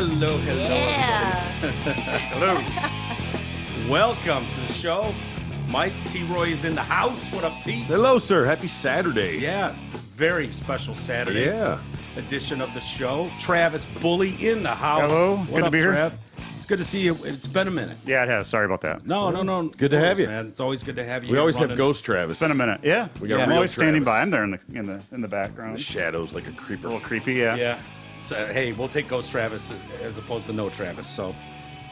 Hello, Yeah. everybody. Hello. Welcome to the show. Mike T. Roy is in the house. What up, T? Hello, sir. Happy Saturday. Yeah, very special Saturday Yeah. edition of the show. Travis Bully in the house. Hello. What Good to up, be here. Trav? It's good to see you. It's been a minute. Yeah, it has. Sorry about that. No. Good to have you. man. It's always good to have you. We always have running. Ghost Travis. It's been a minute. Yeah, We got Yeah. I'm real always standing Travis. by. I'm there in the background. Shadows like a A creeper. little creepy. Yeah. Yeah. So, hey, we'll take Ghost Travis as opposed to no Travis. So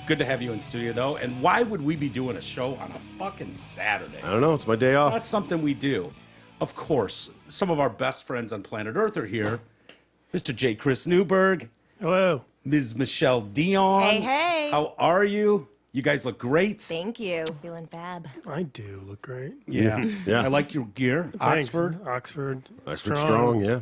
good to have you in studio, though. And why would we be doing a show on a fucking Saturday? I don't know. It's my day off. That's something we do. Of course, some of our best friends on planet Earth are here. Mr. J. Chris Newberg, Hello. Ms. Michelle Dion. Hey, hey. How are you? You guys look great. Thank you. Feeling fab. I do look great. Yeah. Yeah. I like your gear. Thanks. Oxford, Oxford. Oxford strong, yeah.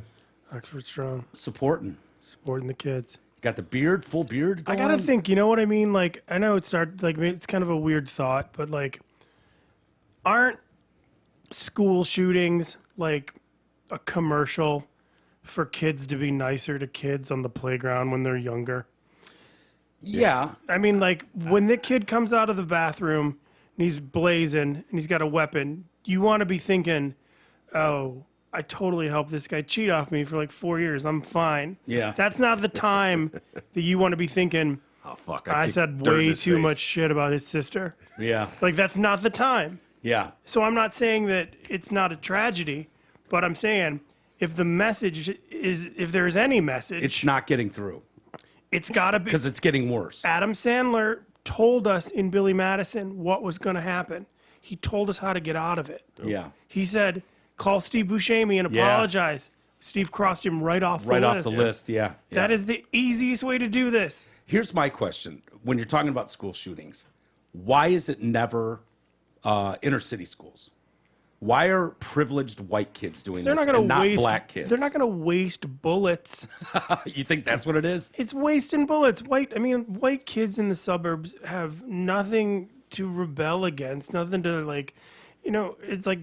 Oxford strong. supporting. Supporting the kids. Got the beard, full beard I going? gotta think. You know what I mean? Like, I know it's kind of a weird thought, but like, aren't school shootings like a commercial for kids to be nicer to kids on the playground when they're younger? Yeah. I mean, like, when the kid comes out of the bathroom and he's blazing and he's got a weapon, you want to be thinking, oh, I totally helped this guy cheat off me for like 4 years. I'm fine. Yeah. That's not the time that you want to be thinking, Oh, fuck. I kicked said dirt in way his too face. much shit about his sister. Yeah. Like, that's not the time. Yeah. So I'm not saying that it's not a tragedy, but I'm saying if the message is, if there's any message, It's not getting through it's got to be. because it's getting worse. Adam Sandler told us in Billy Madison what was going to happen. He told us how to get out of it. Yeah. He said, call Steve Buscemi and Yeah. apologize. Steve crossed him right off the Right list. off the list. Yeah. That Yeah. is the easiest way to do this. Here's my question. When you're talking about school shootings, why is it never inner city schools? Why are privileged white kids doing They're this not going and to not waste. black kids? They're not going to waste bullets. You think that's what it is? It's wasting bullets. White kids in the suburbs have nothing to rebel against. Nothing to like. It's like.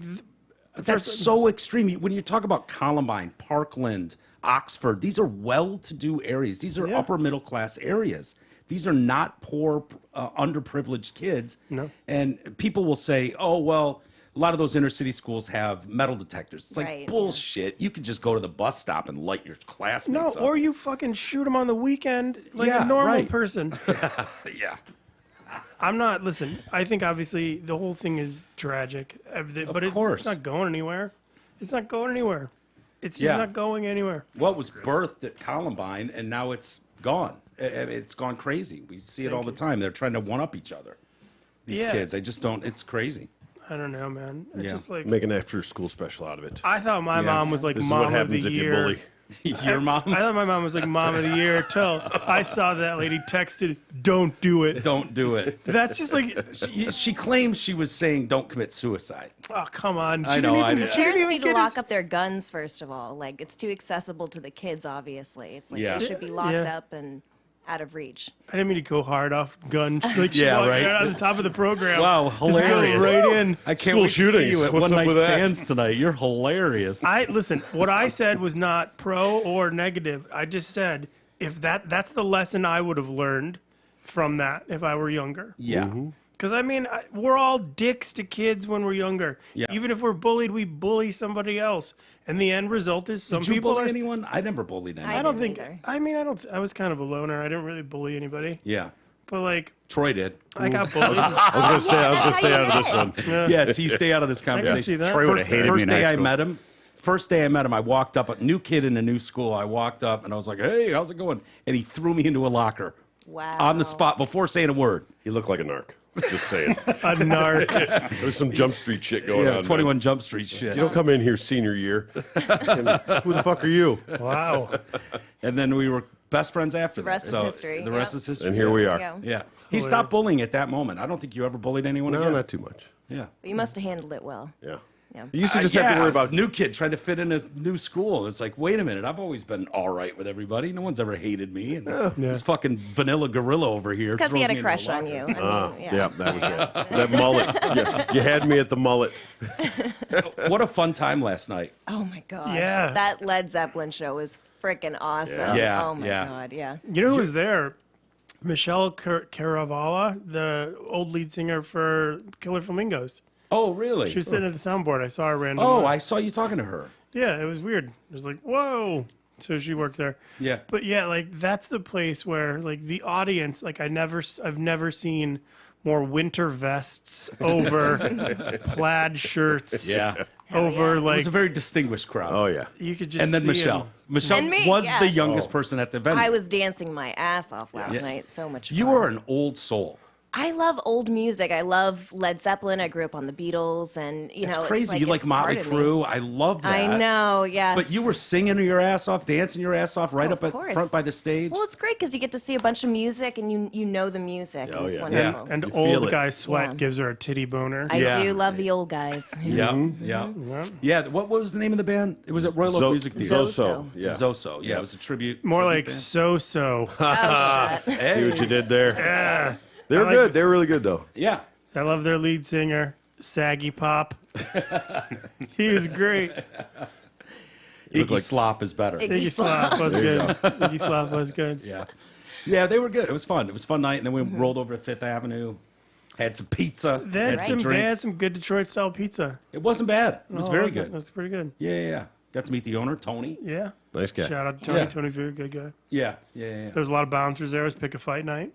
That's so extreme. When you talk about Columbine, Parkland, Oxford, these are well-to-do areas. These are Yeah. upper middle class areas. These are not poor, underprivileged kids. No. And people will say, "Oh, well, a lot of those inner city schools have metal detectors." It's like Right, yeah. bullshit. You could just go to the bus stop and light your No, classmates up. or you fucking shoot them on the weekend like Yeah, a normal right. person. Yeah. I'm not. Listen, I think obviously the whole thing is tragic, but course. it's not going anywhere. It's not going anywhere. It's just Yeah. not going anywhere. Well, it was birthed at Columbine, and now it's gone. It's gone crazy. We see it all the time. They're trying to one-up each other. These Yeah. kids. I just don't. It's crazy. I don't know, man. It's Yeah. just like Make an after school special out of it. I thought my Yeah. mom was like This is mom what of the happens if you year. bully. Your mom. I thought my mom was like mom of the year till I saw that lady texted, "Don't do it." Don't do it. That's just like, She claims she was saying don't commit suicide. oh come on. I know, I did. She didn't Parents even need to get lock his, up their guns, first of all. Like, it's too accessible to the kids, obviously. It's like Yeah. they should be locked Yeah. up and out of reach. I didn't mean to go hard off gun. Like she Yeah, walked right. on the top of the program. Wow, Just go hilarious. right in. I can't School wait to see shootings. you at What's one up night with that? stands tonight. You're hilarious. Listen, what I said was not pro or negative. I just said if that's the lesson I would have learned from that if I were younger. yeah. Because we're all dicks to kids when we're younger. Yeah. Even if we're bullied, we bully somebody else, and the end result is some Did you people bully are. anyone? I never bullied anyone. I don't didn't think. either. I don't. I was kind of a loner. I didn't really bully anybody. Yeah. But like, Troy did. I got bullied. I was gonna That's stay how out you of this met. one. Yeah, T, stay out of this I conversation. can see that. Troy would've hated me First in day high I school. met him. First day I met him, I walked up, a new kid in a new school. I walked up and I was like, "Hey, how's it going?" And he threw me into a locker Wow. on the spot before saying a word. He looked like a narc. Just saying. A narc. There was some Jump Street shit going Yeah, on. 21 Jump Street shit. You don't come in here senior year. And who the fuck are you? Wow. And then we were best friends after that. rest is history. The rest Yep. is history. And here we There are. you go. Yeah. He stopped bullying at that moment. I don't think you ever bullied anyone No, again. not too much. Yeah. You must have handled it well. Yeah. Yeah. You used to just have to I worry was about a new kid trying to fit in a new school. It's like, wait a minute, I've always been all right with everybody. No one's ever hated me. And this fucking vanilla gorilla over here. Because he throws had me a into crush on locker. you. I mean, Yeah, that was it. That mullet. You had me at the mullet. What a fun time last night. Oh my gosh. Yeah. That Led Zeppelin show was freaking awesome. Yeah, Oh my yeah. god. Yeah. You know who was there? Michelle Caravala, the old lead singer for Killer Flamingos. Oh, really? She was sitting at the soundboard. I saw her randomly. Oh, I saw you talking to her. Yeah, it was weird. It was like, whoa. So she worked there. Yeah. But yeah, like that's the place where like the audience, like I've never seen more winter vests over plaid shirts. Yeah. Over yeah. It like was a very distinguished crowd. Oh yeah. you could just And then see Michelle. 'em. Michelle And me, was yeah. the youngest person at the venue. I was dancing my ass off last night. So much fun. You are an old soul. I love old music. I love Led Zeppelin. I grew up on the Beatles, and It's know, crazy. You like it's part Motley of me. Crue. I love that. I know. Yes. But you were singing your ass off, dancing your ass off right Oh, up of at course. front by the stage. Well, it's great because you get to see a bunch of music, and you know the music. Oh, and it's yeah. wonderful. And You feel old it. guy sweat Yeah. gives her a titty boner. I Yeah. do love the old guys. Yeah, Mm-hmm. yeah, yeah. What was the name of the band? It was at Royal Oak Zo- Music Theater. Zoso. Yeah. Zoso. Yeah, it was a tribute. More tribute like band. so. Oh, shit. See what you did there? Yeah. They were I like good. They were really good though. Yeah. I love their lead singer, Saggy Pop. He was great. Iggy like- Slop is better. Iggy Slop was good. Iggy Slop was good. Yeah. Yeah, they were good. It was fun. It was a fun night. And then we rolled over to Fifth Avenue, had some pizza, They had had some some, they had drinks. some good Detroit style pizza. It wasn't bad. It was Oh, very wasn't it? good. It was pretty good. Yeah, yeah, yeah. Got to meet the owner, Tony. Yeah. Nice guy. Shout out to Tony. Yeah. Tony, very good guy. Yeah, yeah, yeah. There was a lot of bouncers there. It was pick a fight night.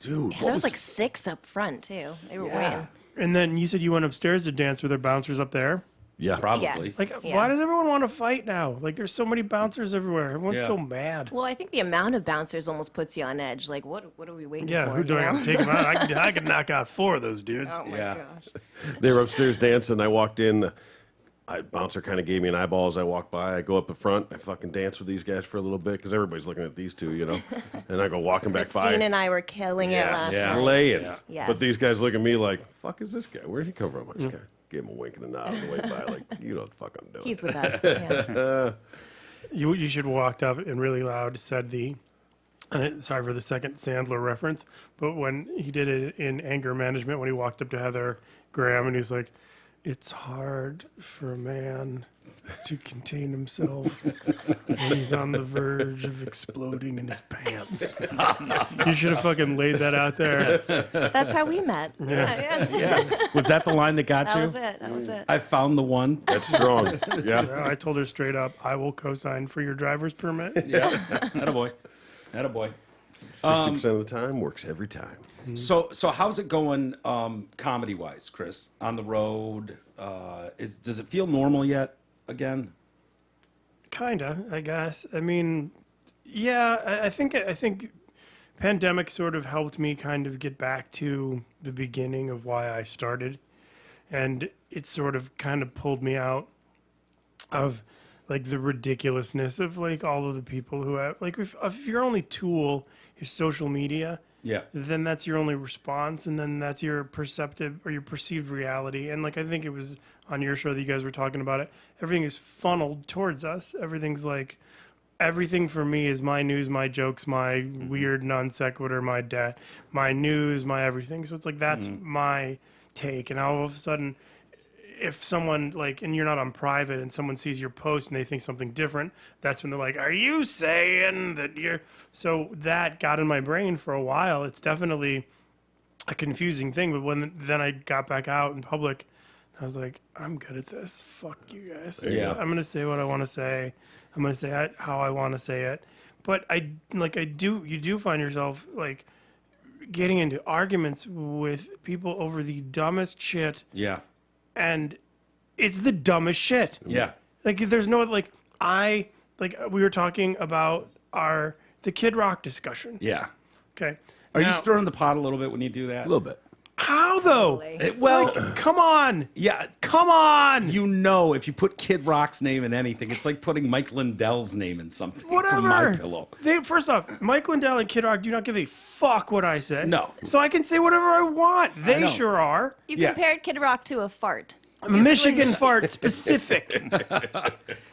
Dude, And there was like 6 up front too. They were Yeah. waiting. And then you said you went upstairs to dance with their bouncers up there. Yeah. probably. Like, Yeah. why does everyone want to fight now? Like, there's so many bouncers everywhere. Everyone's Yeah. so mad. Well, I think the amount of bouncers almost puts you on edge. Like, what are we waiting Yeah, for? who do I you have know? to take them out? I could knock out 4 of those dudes. Oh my Yeah. gosh. They were upstairs dancing. I walked in. Bouncer kind of gave me an eyeball as I walked by. I go up the front. I fucking dance with these guys for a little bit because everybody's looking at these two, you know. And I go walking back by. Christine and I were killing it last yeah. night. Slaying. Yes. But these guys look at me like, fuck is this guy? Where'd he come from? I just gave him a wink and a nod on the way by. Like, you know what the fuck I'm doing. He's with us. Yeah. You should have walked up and really loud said sorry for the second Sandler reference, but when he did it in Anger Management, when he walked up to Heather Graham and he's like, "It's hard for a man to contain himself when he's on the verge of exploding in his pants." You should have fucking laid that out there. That's how we met. Yeah. Yeah. Was that the line that got That you? was it. That was it. I found the one. That's strong. Yeah. I told her straight up, "I will co-sign for your driver's permit." Yeah. Attaboy. Attaboy. 60% of the time works every time. So how's it going comedy wise, Chris? On the road, does it feel normal yet? Again, Kinda, I guess. I mean, yeah, I think pandemic sort of helped me kind of get back to the beginning of why I started, and it sort of kind of pulled me out of like the ridiculousness of like all of the people who have like if your only tool is social media, yeah, then that's your only response, and then that's your perceptive or your perceived reality. And like I think it was on your show that you guys were talking about it. Everything is funneled towards us. Everything's like everything for me is my news, my jokes, my weird non sequitur, my news, my everything. So it's like that's my take. And all of a sudden, if someone like, and you're not on private, and someone sees your post and they think something different, that's when they're like, "Are you saying that you're?" So that got in my brain for a while. It's definitely a confusing thing. But then I got back out in public, I was like, "I'm good at this. Fuck you guys. Yeah. I'm gonna say what I want to say. I'm gonna say it how I want to say it." But you do find yourself like getting into arguments with people over the dumbest shit. yeah, And it's the dumbest shit. yeah, Like there's no we were talking about the Kid Rock discussion. yeah. Okay. Are you Now, stirring the pot a little bit when you do that? A little bit. how though? Well, Come on. yeah. Come on. You know, if you put Kid Rock's name in anything, it's like putting Mike Lindell's name in something. Whatever. From My Pillow. First off, Mike Lindell and Kid Rock do not give a fuck what I say. No. So I can say whatever I want. They know. sure are. You Yeah. compared Kid Rock to a fart. Michigan fart specific.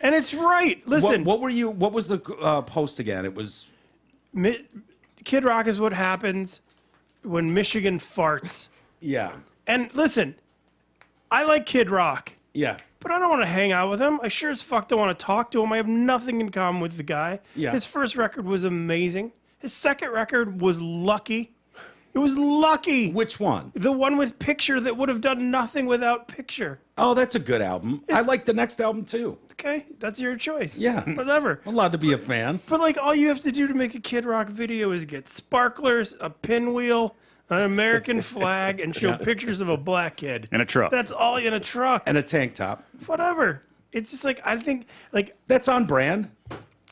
And it's right. Listen, What was the post again? It was Kid Rock is what happens when Michigan farts. yeah, And listen, I like Kid Rock, yeah, but I don't want to hang out with him. I sure as fuck don't want to talk to him. I have nothing in common with the guy. Yeah. His first record was amazing. His second record was Lucky. It was Lucky. Which one? The one with Picture that would have done nothing without Picture. Oh, that's a good album. I like the next album too. Okay, that's your choice. Yeah. Whatever. I'm allowed to be a fan. But like all you have to do to make a Kid Rock video is get sparklers, a pinwheel, an American flag, and show pictures of a black kid. In a truck. That's all in a truck. And a tank top. Whatever. It's just like I think like That's on brand.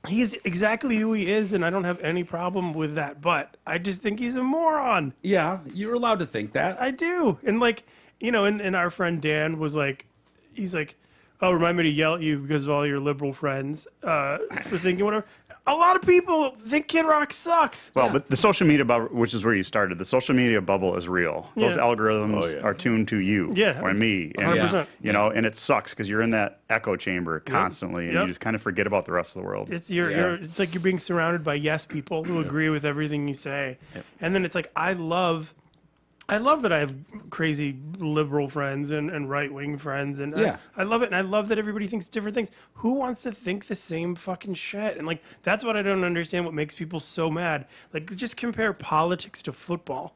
he's exactly who he is, and I don't have any problem with that. But I just think he's a moron. Yeah, you're allowed to think that. I do. And like, you know, and our friend Dan was like, he's like, oh, remind me to yell at you because of all your liberal friends for thinking whatever. A lot of people think Kid Rock sucks. Well, but the social media bubble, which is where you started, the social media bubble is real. Those Yeah. algorithms are tuned to you Yeah. or me. And, 100%. you know, and it sucks because you're in that echo chamber constantly and Yep. you just kind of forget about the rest of the world. It's Yeah. it's like you're being surrounded by yes people who agree with everything you say. And then it's like I love that I have crazy liberal friends and right wing friends, and Yeah. I love it, and I love that everybody thinks different things. Who wants to think the same fucking shit? And like that's what I don't understand. What makes people so mad? Like just compare politics to football.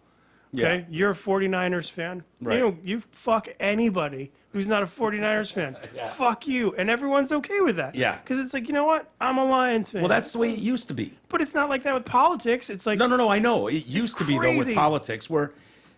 Okay, Yeah. you're a 49ers fan. Right. You fuck anybody who's not a 49ers fan. Fuck you, and everyone's okay with that. Yeah. because it's like you know what? I'm a Lions fan. Well, that's the way it used to be. But it's not like that with politics. It's like No, I know. It used to be, though, with crazy. politics, where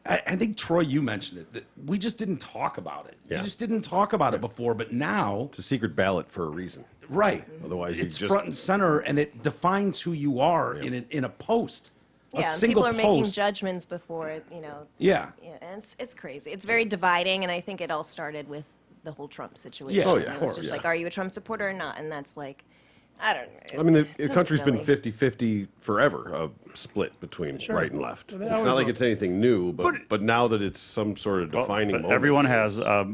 I think, Troy, you mentioned it, that we just didn't talk about it. Yeah. You just didn't talk about it before, but now, It's a secret ballot for a reason. right. Otherwise, you it's just- front and center, and it defines who you are in a post. Yeah, A and single people are making post. judgments before, you know. Yeah. Yeah, and it's crazy. It's very dividing, and I think it all started with the whole Trump situation. Yeah. Oh, yeah, And of it was course, just yeah. like, are you a Trump supporter or not? And that's like, I don't know. I mean, the It's so country's been silly. 50-50 forever, a split between right and left. They It's always not like will. it's anything new, but now that it's some sort of defining But moment. everyone has a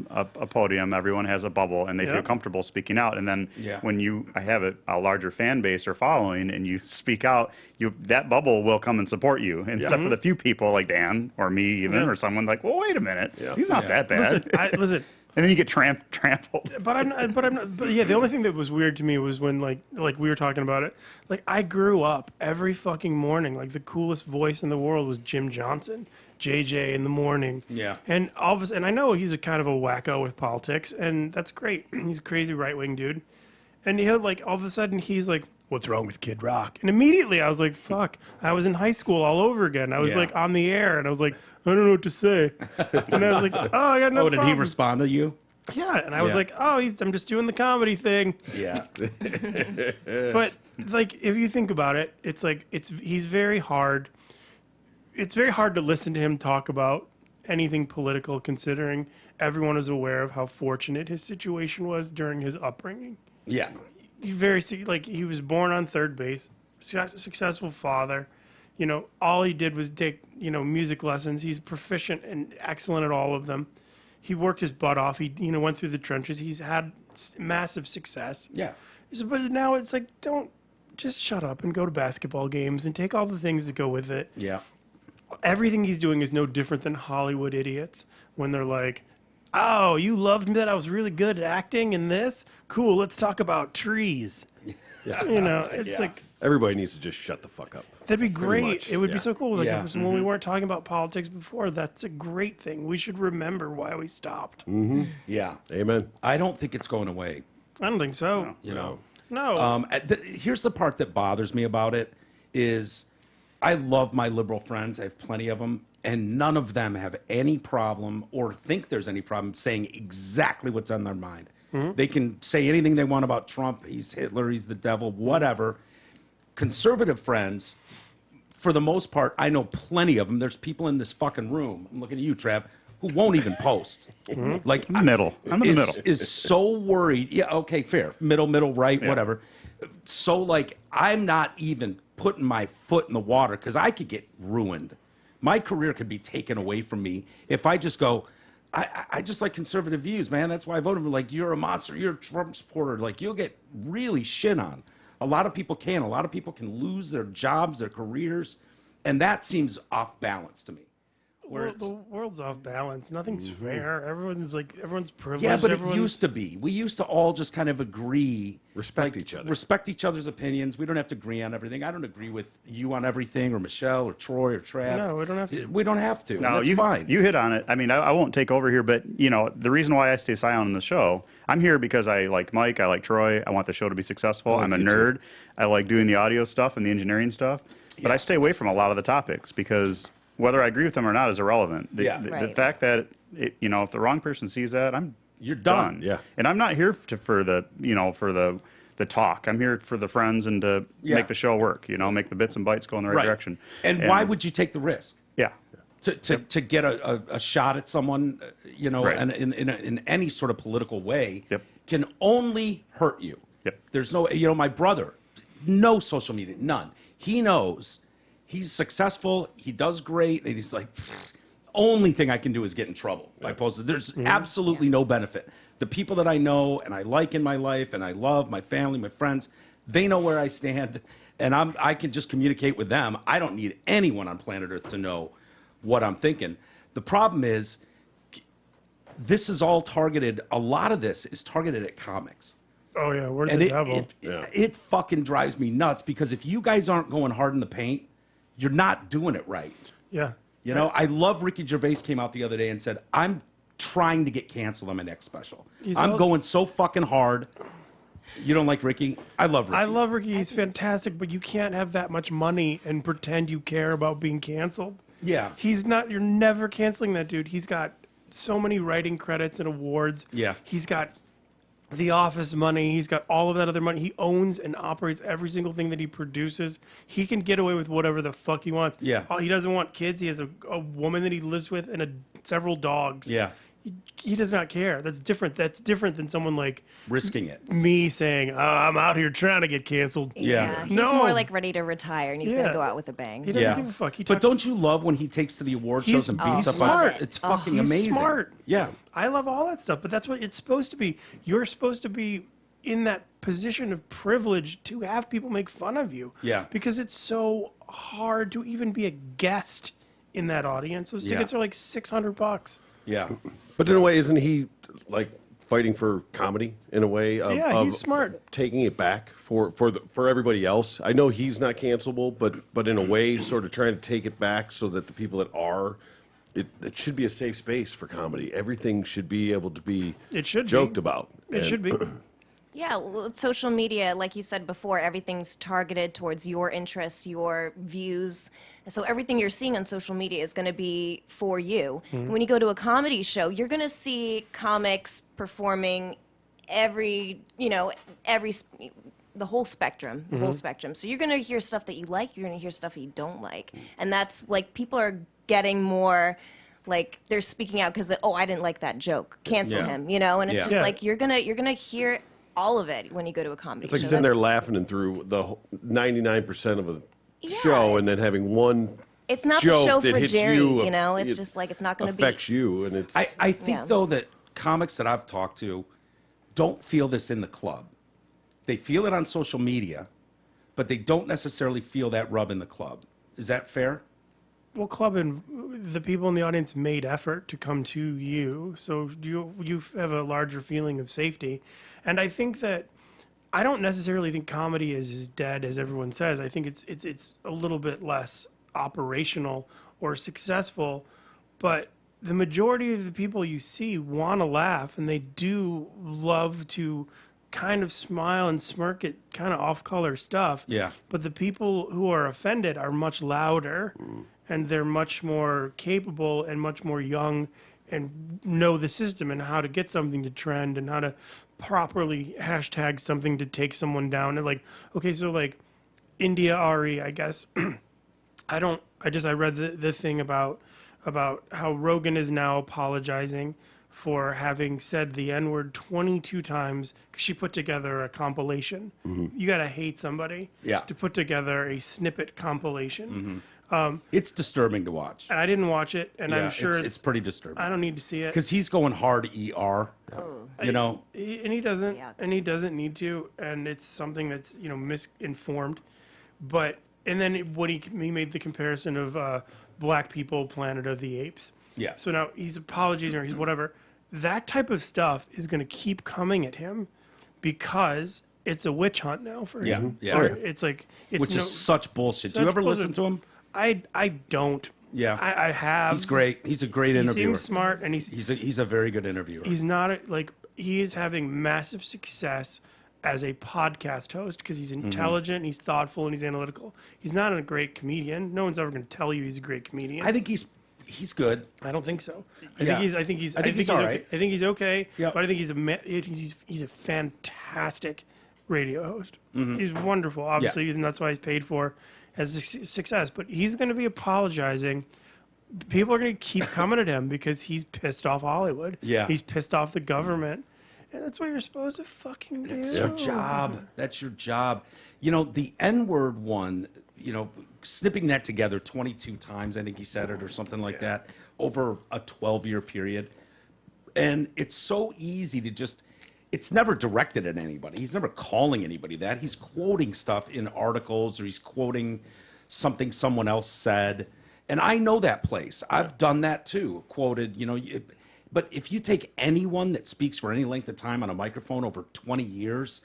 podium, everyone has a bubble, and they feel Yep. comfortable speaking out. And then Yeah. when you have a larger fan base or following, and you speak out, that bubble will come and support you. And except for the few people like Dan or me, even Yeah. or someone like, well, wait a minute, Yeah. he's not Yeah. that bad. listen. And then you get trampled. But I'm not. But yeah, the only thing that was weird to me was when like we were talking about it. Like I grew up every fucking morning. Like the coolest voice in the world was Jim Johnson, JJ in the morning. Yeah. And all of a sudden, I know he's a kind of a wacko with politics, and that's great. He's a crazy right wing dude. And he'll like all of a sudden he's like, "What's wrong with Kid Rock?" And immediately I was like, "Fuck!" I was in high school all over again. I was Yeah. like on the air, and I was like, "I don't know what to say." And I was like, "Oh, I got no Oh, did he problem." respond to you? Yeah, and I was Yeah. like, "Oh, I'm just doing the comedy thing." Yeah. But like, if you think about it, it's like he's very hard. It's very hard to listen to him talk about anything political, considering everyone is aware of how fortunate his situation was during his upbringing. Yeah. He he was born on third base, successful father. You know, all he did was take music lessons. He's proficient and excellent at all of them. He worked his butt off. He went through the trenches. He's had massive success. Yeah. But now it's like, don't just shut up and go to basketball games and take all the things that go with it. Yeah. Everything he's doing is no different than Hollywood idiots when they're like, "Oh, you loved me that I was really good at acting in this? Cool, let's talk about trees." Yeah. It's like Everybody needs to just shut the fuck up. that'd be great. much, It would be yeah. so cool. Like Yeah. when we weren't talking about politics before, that's a great thing. We should remember why we stopped. Yeah. Amen. I don't think it's going away. I don't think so. You know. No. Here's the part that bothers me about it is I love my liberal friends. I have plenty of them, and none of them have any problem or think there's any problem saying exactly what's on their mind. They can say anything they want about Trump. He's Hitler. He's the devil. Whatever. Conservative friends, for the most part, I know plenty of them. There's people in this fucking room. I'm looking at you, Trav, who won't even post. Like I'm in the middle. I'm in the middle. Is so worried. Yeah, okay, fair. Middle, right, whatever. So like I'm not even putting my foot in the water because I could get ruined. My career could be taken away from me if I just go, I just like conservative views, man. That's why I voted for. Like, you're a monster. You're a Trump supporter. Like, you'll get really shit on. A lot of people can. A lot of people can lose their jobs, their careers, and that seems off balance to me. where Well, it's the world's off balance. Nothing's fair. Everyone's privileged. yeah, but it everyone's, used to be. We used to all just kind of agree, Respect each other. respect each other's opinions. We don't have to agree on everything. I don't agree with you on everything, or Michelle, or Troy, or Trav. No, we don't have to. We don't have to. No, That's fine. You hit on it. I mean, I won't take over here, but the reason why I stay silent on the show, I'm here because I like Mike, I like Troy, I want the show to be successful. I'm a you nerd. too. I like doing the audio stuff and the engineering stuff, but I stay away from a lot of the topics because whether I agree with them or not is irrelevant. The Right. fact that if the wrong person sees that, You're done. Yeah. And I'm not here for the talk. I'm here for the friends and to Yeah. make the show work. Make the bits and bytes go in the right direction. And why would you take the risk? Yeah. To get a shot at someone, Right. and in any sort of political way, Yep. can only hurt you. Yep. There's no, my brother, no social media, none. He knows he's successful, he does great, and he's like, only thing I can do is get in trouble by posting. There's absolutely no benefit. The people that I know and I like in my life and I love, my family, my friends, they know where I stand, and I can just communicate with them. I don't need anyone on planet Earth to know what I'm thinking. The problem is, this is all targeted, a lot of this is targeted at comics. Oh yeah, we're And the devil. it fucking drives me nuts, because if you guys aren't going hard in the paint, you're not doing it right. Yeah. I love Ricky Gervais came out the other day and said, I'm trying to get canceled on my next special. He's I'm all- going so fucking hard. You don't like Ricky? I love Ricky. I love Ricky. He's fantastic, but you can't have that much money and pretend you care about being canceled. Yeah. He's not. You're never canceling that dude. He's got so many writing credits and awards. Yeah. He's got The Office money. He's got all of that other money. He owns and operates every single thing that he produces. He can get away with whatever the fuck he wants. Yeah. Oh, he doesn't want kids. He has a woman that he lives with and several dogs. Yeah. He does not care. That's different. That's different than someone like Risking it. me saying, I'm out here trying to get canceled. Yeah. He's No. more like ready to retire, and he's Yeah. gonna go out with a bang. He doesn't Yeah. give a fuck. But don't you love when he takes to the award He's- shows and beats he's up smart. on It's fucking He's amazing. smart. Yeah. I love all that stuff, but that's what it's supposed to be. You're supposed to be in that position of privilege to have people make fun of you. Yeah. Because it's so hard to even be a guest in that audience. Those Yeah. tickets are like $600. Yeah. But in a way, isn't he like fighting for comedy in a way? Of, Yeah, he's of smart. Taking it back for everybody else. I know he's not cancelable, but in a way, sort of trying to take it back so that the people that are, it should be a safe space for comedy. Everything should be able to be It should be. joked about. It should be. Yeah, well, with social media, like you said before, everything's targeted towards your interests, your views. So everything you're seeing on social media is going to be for you. When you go to a comedy show, you're going to see comics performing the whole spectrum, So you're going to hear stuff that you like, you're going to hear stuff you don't like. And that's like, people are getting more like, they're speaking out because, I didn't like that joke. Cancel Yeah. him, and it's Yeah. just Yeah. like, you're gonna hear all of it when you go to a comedy It's like show. sitting there That's- laughing and through the 99% of a Yeah, show, and it's- then having one It's not the joke show that for hits Jerry, you, It's it just like, it's not gonna be. affects you, and it's I think, Yeah. though, that comics that I've talked to don't feel this in the club. They feel it on social media, but they don't necessarily feel that rub in the club. Is that fair? Well, Club and the people in the audience made effort to come to you, so you have a larger feeling of safety. And I think that I don't necessarily think comedy is as dead as everyone says. I think it's a little bit less operational or successful, but the majority of the people you see want to laugh, and they do love to kind of smile and smirk at kind of off-color stuff. Yeah. But the people who are offended are much louder, and they're much more capable and much more young, and know the system and how to get something to trend and how to properly hashtag something to take someone down. And like, okay, so like India Ari, I guess. I read the thing about how Rogan is now apologizing for having said the N-word 22 times because she put together a compilation. You gotta hate somebody Yeah. to put together a snippet compilation. It's disturbing to watch. And I didn't watch it, and Yeah, I'm sure it's pretty disturbing. I don't need to see it. Because he's going hard ER. You know? And he doesn't, Yuck. and he doesn't need to, and it's something that's misinformed, but and then when he made the comparison of Black People, Planet of the Apes. Yeah. So now he's apologizing or he's whatever. That type of stuff is going to keep coming at him because it's a witch hunt now for Yeah, him. yeah. Or Right. it's like it's Which is such bullshit. Do you that's ever bullshit. listen to him? I don't. Yeah. I have. He's great. He's a great He interviewer. seems smart, and He's a very good interviewer. he's not like he is having massive success as a podcast host because he's intelligent, he's thoughtful, and he's analytical. He's not a great comedian. No one's ever going to tell you he's a great comedian. I think he's good. I don't think so. Yeah. I think he's all okay. right. I think he's okay. Yep. But I think he's a fantastic radio host. Mm-hmm. He's wonderful, obviously, and that's why he's paid for as a success. But he's going to be apologizing. People are going to keep coming at him because he's pissed off Hollywood. Yeah. He's pissed off the government. And that's what you're supposed to fucking do. That's your job. That's your job. You know, the N-word one, you know, snipping that together 22 times, I think he said it or something like that, over a 12-year period. And it's so easy to just, it's never directed at anybody. He's never calling anybody that. He's quoting stuff in articles or he's quoting something someone else said. And I know that place. I've done that too, quoted, you know. But if you take anyone that speaks for any length of time on a microphone over 20 years,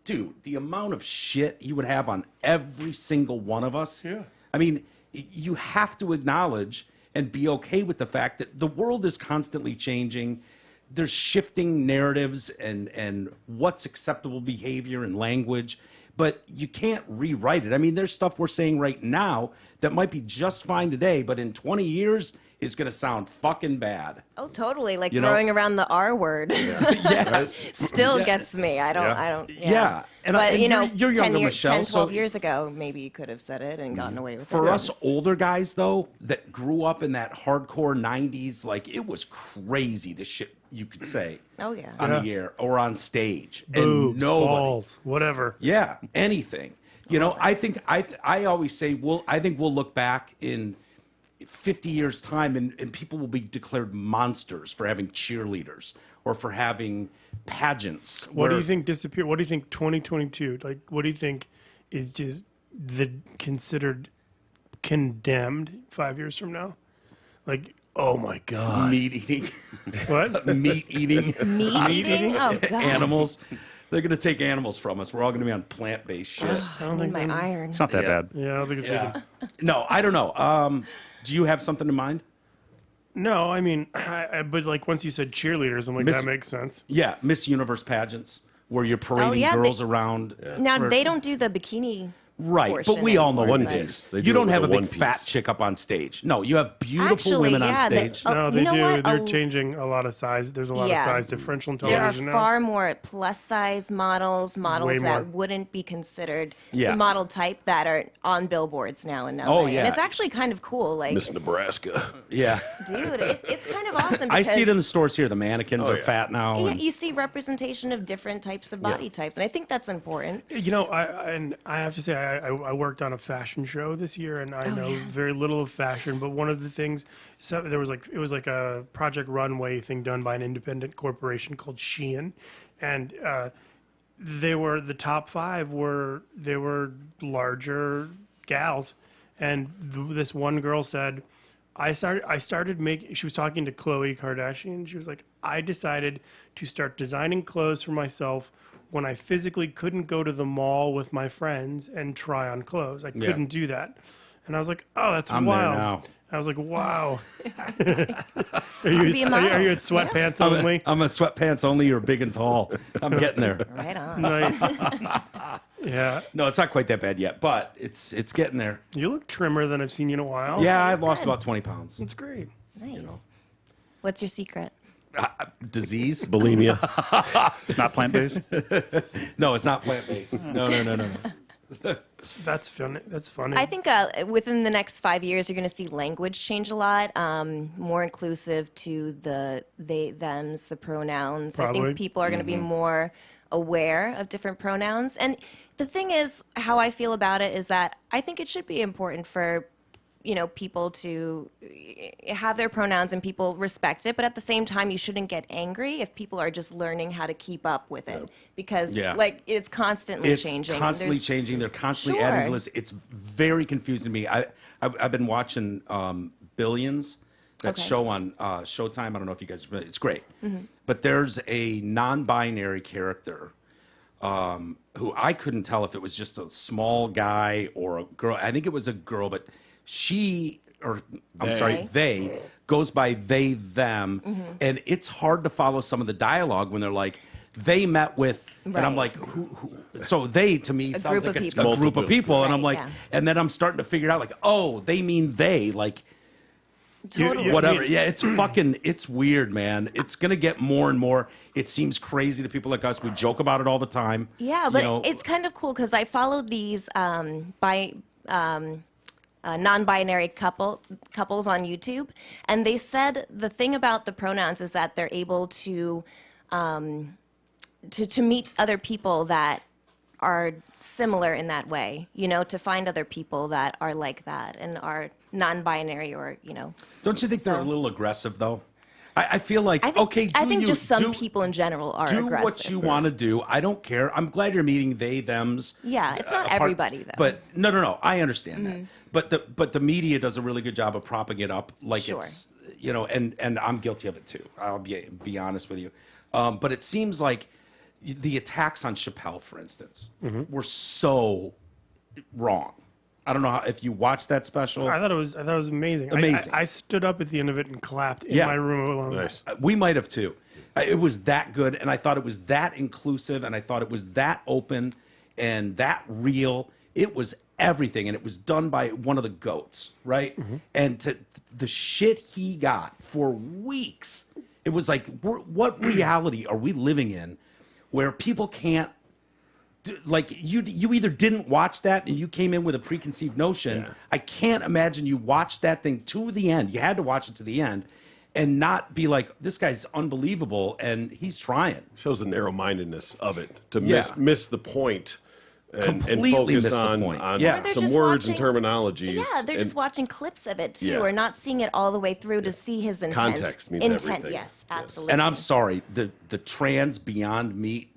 dude, the amount of shit you would have on every single one of us. Yeah. I mean, you have to acknowledge and be okay with the fact that the world is constantly changing. There's shifting narratives and what's acceptable behavior and language, but you can't rewrite it. I mean, there's stuff we're saying right now that might be just fine today, but in 20 years is going to sound fucking bad. Oh, totally. Like You know? throwing around the R word Yes. still Yeah. gets me. I don't. Yeah. And but and you know, you're 10, younger, year, Michelle. 10, 12 so years ago, maybe you could have said it and gotten away with for it. us older guys, though, that grew up in that hardcore 90s, like, it was crazy the shit you could say Oh, yeah. on the air or on stage. Boobs, and nobody. balls, whatever. Yeah, anything. You know, I think I always say I think we'll look back in 50 years time and people will be declared monsters for having cheerleaders or for having pageants. What do where- you think disappeared? What do you think 2022? Like, what do you think is just considered condemned 5 years from now? Like, oh my god, meat eating, what? meat eating, Meat eating? Oh, God. animals. They're going to take animals from us. We're all going to be on plant-based shit. I need my iron. It's not that Yeah. bad. Yeah, I don't think it's Yeah. No, I don't know. Do you have something in mind? No, I mean, but like once you said cheerleaders, I'm like, Miss- that makes sense. Yeah, Miss Universe pageants where you're parading yeah, girls around. Now, for- they don't do the bikini. Right, portion but we all know anymore, what One it but- piece. is. They do You it don't with have a a big one fat piece. chick up on stage. No, you have beautiful Actually, women on yeah, stage. Oh, No, you they know do. what? They're Oh. changing a lot of size. There's a lot Yeah. of size differential in There are television now. far more plus size models Way that more. wouldn't be considered Yeah. the model type that are on billboards now in LA. Oh, yeah. And it's actually kind of cool. Like, Miss Nebraska. Yeah, dude, it's kind of awesome. I see it because- in the stores here. The mannequins are yeah. fat now. Yeah, and- you see representation of different types of body types, and I think that's important. You know, I have to say, I worked on a fashion show this year, and I know very little of fashion. But one of the things, so it was like a Project Runway thing done by an independent corporation called Shein, and the top five were larger gals, and this one girl said, I started making. She was talking to Khloe Kardashian. She was like, I decided to start designing clothes for myself when I physically couldn't go to the mall with my friends and try on clothes. I couldn't do that. And I was like, oh, that's I'm there wild. now. I was like, wow. are be a model. you at sweatpants I'm only? a sweatpants only. You're big and tall. I'm getting there. Right on. Nice. Yeah. No, it's not quite that bad yet, but it's getting there. You look trimmer than I've seen you in a while. Yeah, I've lost good. about 20 pounds. That's great. Nice. What's your secret? Disease? Bulimia. Not plant based. No, it's not plant-based. No. That's funny. That's funny. I think within the next 5 years, you're going to see language change a lot, more inclusive to the they, thems, the pronouns. I Probably. think people are going to be more aware of different pronouns. And the thing is, how I feel about it is that I think it should be important for people to have their pronouns and people respect it, but at the same time, you shouldn't get angry if people are just learning how to keep up with it, because Yeah. like it's constantly It's changing. constantly There's- changing. They're constantly Sure. adding lists. It's very confusing to me. I've been watching Billions, that Okay. show on Showtime. I don't know if you guys. It's great, Mm-hmm. but there's a non-binary character who I couldn't tell if it was just a small guy or a girl. I think it was a girl, but she, or I'm sorry, they goes by they, them. Mm-hmm. And it's hard to follow some of the dialogue when they're like, they met with, and I'm Right. like, who? So they, to me, sounds group like of a people. group of people. And I'm Right, like, yeah. and then I'm starting to figure out like, oh, they mean they, like, Totally. whatever. Yeah, it's fucking, it's weird, man. It's going to get more and more. It seems crazy to people like us. We joke about it all the time. Yeah, but it's kind of cool because I follow these non-binary couples on YouTube, and they said the thing about the pronouns is that they're able to meet other people that are similar in that way, to find other people that are like that and are non-binary or. Don't you think they're a so- little aggressive, though? I feel like, I think, okay, I think just some do, people in general are do aggressive. what you want to do. I don't care. I'm glad you're meeting they, thems. Yeah, it's not apart- everybody, though. But no. I understand that. But the media does a really good job of propping it up like Sure. it's and I'm guilty of it too. I'll be honest with you. But it seems like the attacks on Chappelle, for instance, were so wrong. I don't know if you watched that special. I thought it was amazing. Amazing. I stood up at the end of it and clapped in Yeah. my room alone. Nice. We might have too. It was that good, and I thought it was that inclusive, and I thought it was that open and that real. It was everything, and it was done by one of the goats, right? And the shit he got for weeks, it was like, what reality are we living in, where people can't? Like you either didn't watch that and you came in with a preconceived notion. Yeah. I can't imagine you watched that thing to the end. You had to watch it to the end and not be like, this guy's unbelievable and he's trying. Shows the narrow-mindedness of it to Yeah. miss the point and Completely focus miss the on, point. on Yeah. Or they're some just words and watching- terminologies. Yeah, they're and just watching clips of it too, Yeah. or not seeing it all the way through to see his intent. Context means intent, everything. yes, Yes. absolutely. And I'm sorry, the trans Beyond Meat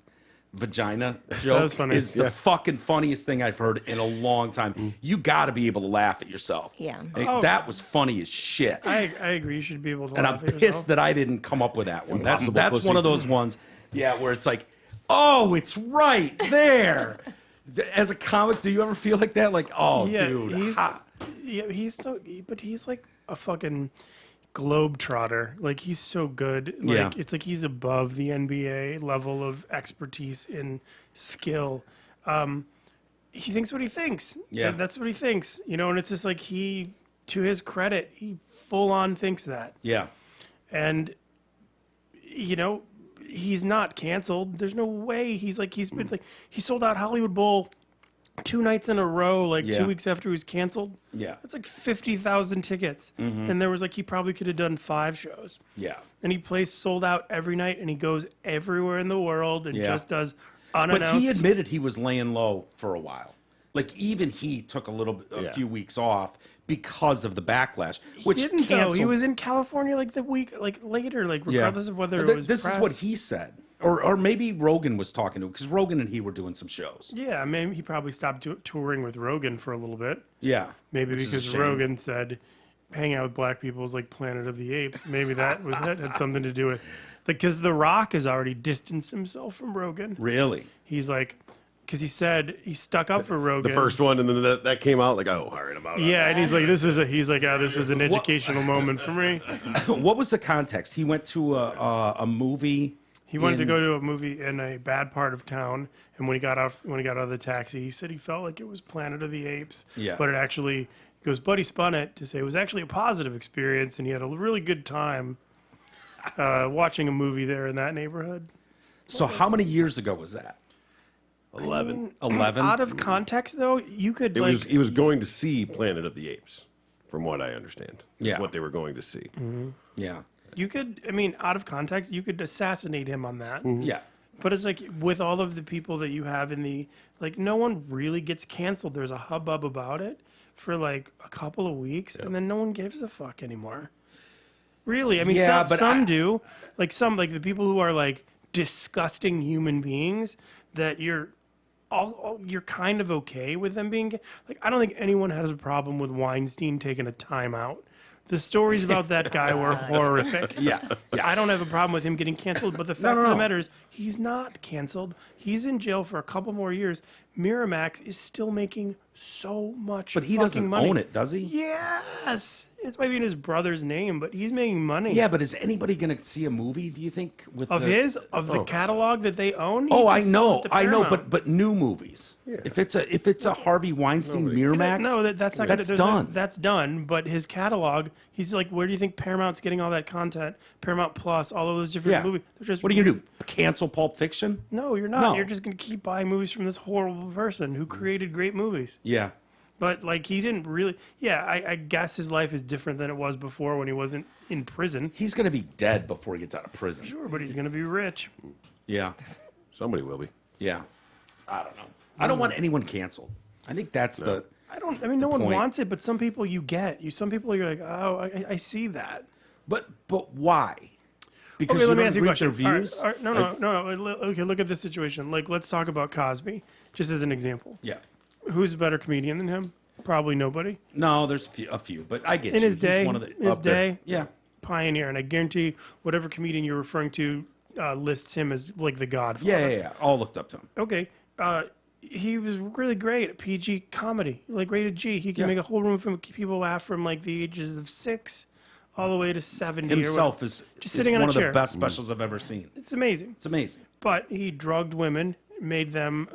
vagina joke was funny. is the fucking funniest thing I've heard in a long time. Mm. You got to be able to laugh at yourself. Yeah. Like, Oh. that was funny as shit. I agree. You should be able to. And I'm laugh at pissed yourself. that I didn't come up with that one. Impossible That's pussy. one of those ones, yeah, where it's like, oh, it's right there. As a comic, do you ever feel like that? Like, oh, Yeah, dude, he's- ha. Yeah, but he's like a fucking globetrotter. Like he's so good. Like Yeah. it's like he's above the NBA level of expertise in skill. He thinks what he thinks. Yeah. That's what he thinks. And it's just like to his credit, he full on thinks that. Yeah. And he's not canceled. There's no way he's been like he sold out Hollywood Bowl 2 nights in a row, like Yeah. 2 weeks after he was canceled. Yeah. That's like 50,000 tickets. And there was like he probably could have done 5 shows. Yeah. And he plays sold out every night and he goes everywhere in the world and Yeah. just does But unannounced. he admitted he was laying low for a while. Like, even he took a Yeah. few weeks off because of the backlash, which he didn't though. He canceled. was in California like the week later, like Yeah. regardless of whether But it was this is press. what he said. Or maybe Rogan was talking to him, because Rogan and he were doing some shows. Yeah, I mean, he probably stopped touring with Rogan for a little bit. Yeah. Maybe Which is a because shame. Rogan said hang out with black people is like Planet of the Apes. Maybe that had something to do with because The Rock has already distanced himself from Rogan. Really? He's like, because he said he stuck up for Rogan. The first one, and then that came out like, oh, all right, I'm out. Yeah, and he's like, this was an educational moment for me. What was the context? He went to a movie. He wanted to in- go to a movie in a bad part of town, and when he got out of the taxi, he said he felt like it was Planet of the Apes. Yeah. But it actually, he goes, Buddy spun it to say it was actually a positive experience, and he had a really good time watching a movie there in that neighborhood. So how many years ago was that? 11. 11? Out of context, though, you could It like was he was going to see Planet of the Apes, from what I understand. Is Yeah. what they were going to see. Yeah. you could. I mean, out of context, you could assassinate him on that. Yeah. But it's like with all of the people that you have in the like, no one really gets canceled. There's a hubbub about it. for like a couple of weeks, and then no one gives a fuck anymore. Really, I mean, Yeah, some, but some do. Like some, like the people who are like disgusting human beings that you're kind of okay with them being like. I don't think anyone has a problem with Weinstein taking a timeout. The stories about that guy were horrific. Yeah. I don't have a problem with him getting canceled, but the fact of no. the matter is he's not canceled. He's in jail for a couple more years. Miramax is still making so much But he fucking doesn't money. own it, does he? Yes. It's maybe in his brother's name, but he's making money. Yeah, but is anybody going to see a movie, do you think? With Of the catalog that they own? He Oh, I just sells know, it to I know, Paramount. but new movies. If it's a Harvey Weinstein Miramax, No, that's not that's gonna, done. That's done. But his catalog, he's like, where do you think Paramount's getting all that content? Paramount Plus, all of those different Yeah. movies. They're just What are you gonna do? Cancel Pulp Fiction? No, you're not. No. You're just gonna keep buying movies from this horrible person who created great movies. Yeah. But like, he didn't really. Yeah, I guess his life is different than it was before when he wasn't in prison. He's gonna be dead before he gets out of prison. Sure, but he's gonna be rich. Yeah. Somebody will be. Yeah. I don't know. I don't want anyone canceled. I think that's the. I mean, no one point. wants it, but some people you get. Some people you're like, oh, I see that. But why? Because Okay, you let me don't ask you a agree with question. their All right, views. all right, no. Okay, look at this situation. Like, let's talk about Cosby, just as an example. Yeah. Who's a better comedian than him? Probably nobody. No, there's a few, but I get In you. his day, He's one of the in his up there. day, Yeah. pioneer, and I guarantee whatever comedian you're referring to lists him as like the Godfather. Yeah. All looked up to him. Okay. He was really great at PG comedy, like rated G. He can Yeah. make a whole room from people laugh from like the ages of 6 all the way to 70. or Himself whatever. is Just is sitting on one a of the chair. best specials I've ever seen. It's amazing. It's amazing. But he drugged women, made them